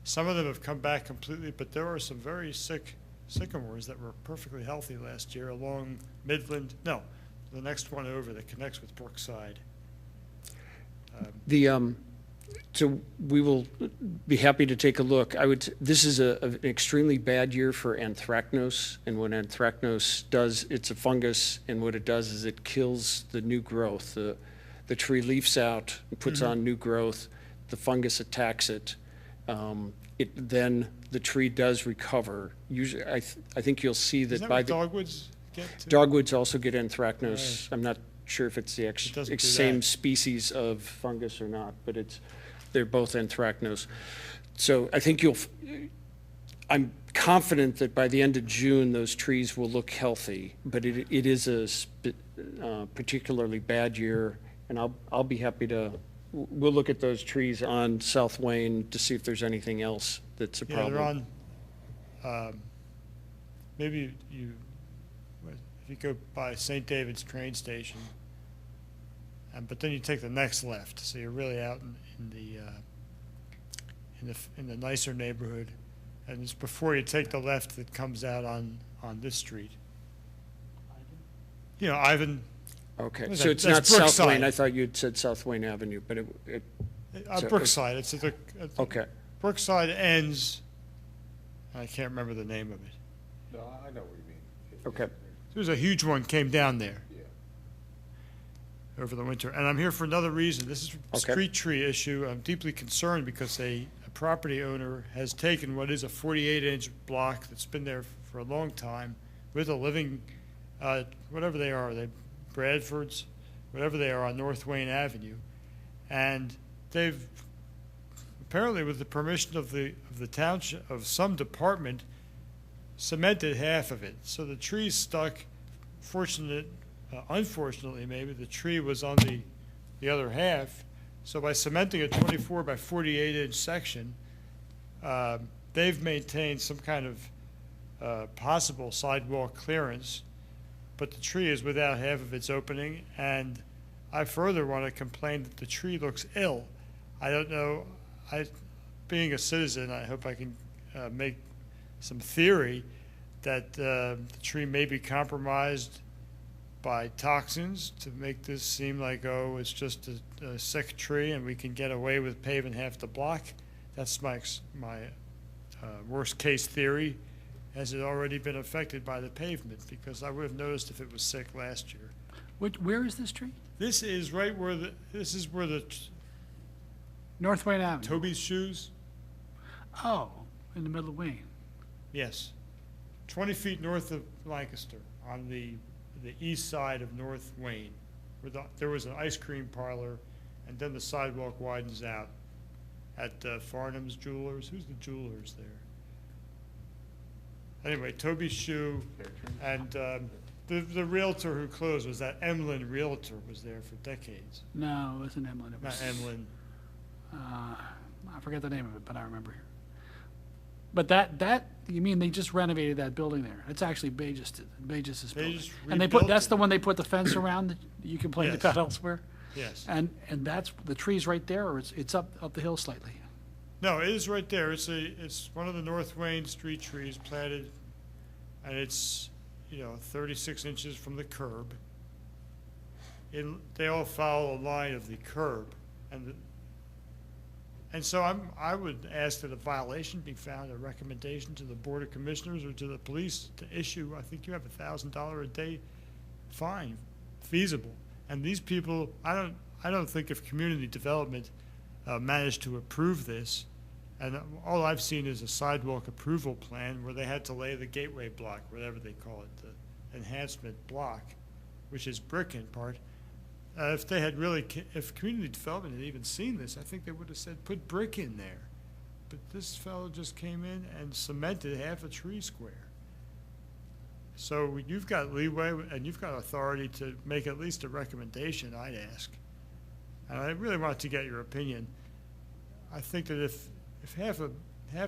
Some of them have come back completely, but there are some very sick sycamores that were perfectly healthy last year along Midland, no, the next one over that connects with Brookside. So we will be happy to take a look. This is an extremely bad year for anthracnose, and what anthracnose does, it's a fungus, and what it does is it kills the new growth. The tree leaves out, puts on new growth, the fungus attacks it. Then the tree does recover. Usually, I think you'll see Is that that by what the. dogwoods get to? Dogwoods also get anthracnose. Right. I'm not sure if it's the It doesn't do same that. species of fungus or not, but they're both anthracnose. So I think I'm confident that by the end of June, those trees will look healthy, but it is a particularly bad year, and I'll be happy to, we'll look at those trees on South Wayne to see if there's anything else that's a Yeah, problem. they're on, maybe if you go by St. David's train station, but then you take the next left, so you're really out in the nicer neighborhood, and it's before you take the left that comes out on this street. You know, Ivan, Okay, That's- so it's not that's South Brookside. Wayne. I thought you'd said South Wayne Avenue, but So- Brookside, it's at the, okay. Brookside ends, I can't remember the name of it. No, I know what you mean. Okay. There was a huge one came down there Yeah. over the winter. And I'm here for another reason. This is a Okay. street tree issue. I'm deeply concerned because a property owner has taken what is a 48-inch block that's been there for a long time with a living, whatever they are, Bradfords, whatever they are on North Wayne Avenue. And they've, apparently with the permission of the township, of some department, cemented half of it. So the tree's stuck. Unfortunately, maybe, the tree was on the other half. So by cementing a 24 by 48-inch section, they've maintained some kind of possible sidewalk clearance, but the tree is without half of its opening, and I further want to complain that the tree looks ill. I don't know, being a citizen, I hope I can make some theory that the tree may be compromised by toxins to make this seem like, oh, it's just a sick tree and we can get away with paving half the block. That's my worst case theory. Has it already been affected by the pavement? Because I would have noticed if it was sick last year. Where is this tree? This is right where the North Wayne Avenue. Toby's shoes. Oh, in the middle of Wayne. Yes, 20 feet north of Lancaster, on the east side of North Wayne, where there was an ice cream parlor, and then the sidewalk widens out at Farnham's Jewelers. Who's the jewelers there? Anyway, Toby's Shoe, and the realtor who closed was that Emlyn Realtor, was there for decades. No, it wasn't Emlyn. It Not was, Emlyn. I forget the name of it, but I remember here. But that, you mean they just renovated that building there? It's actually Bagis's building. just And rebuilt that's it. the one they put the fence around that you complained Yes. about elsewhere? Yes. And that's, the tree's right there, or it's up the hill slightly? No, it is right there. It's one of the North Wayne street trees planted, and it's, 36 inches from the curb. They all follow a line of the curb, and so I would ask that a violation be found, a recommendation to the Board of Commissioners or to the police to issue, I think you have $1,000 a day fine, feasible. And these people, I don't think if community development managed to approve this, and all I've seen is a sidewalk approval plan where they had to lay the gateway block, whatever they call it, the enhancement block, which is brick in part. If they had if community development had even seen this, I think they would have said, put brick in there. But this fellow just came in and cemented half a tree square. So you've got leeway and you've got authority to make at least a recommendation, I'd ask. And I really want to get your opinion. I think that if half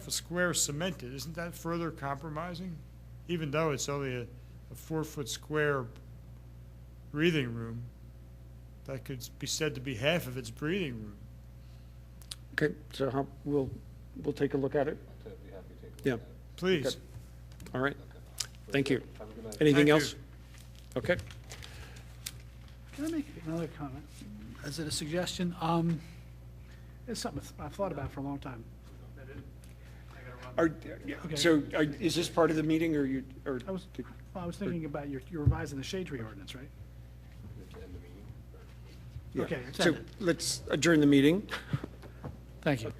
a square is cemented, isn't that further compromising? Even though it's only a 4-foot square breathing room, that could be said to be half of its breathing room. Okay, so we'll take a look at it. I'd be happy to take a look Yeah. at it. Please. Okay. All right, thank you. Have a good night. Anything Thank else? you. Okay. Can I make another comment? Is it a suggestion? It's something I've thought about for a long time. Is this part of the meeting, or you, or? I was thinking about you're revising the shade tree ordinance, right? To end the meeting, or- Yeah. Okay, it's So ended. let's adjourn the meeting. Thank you.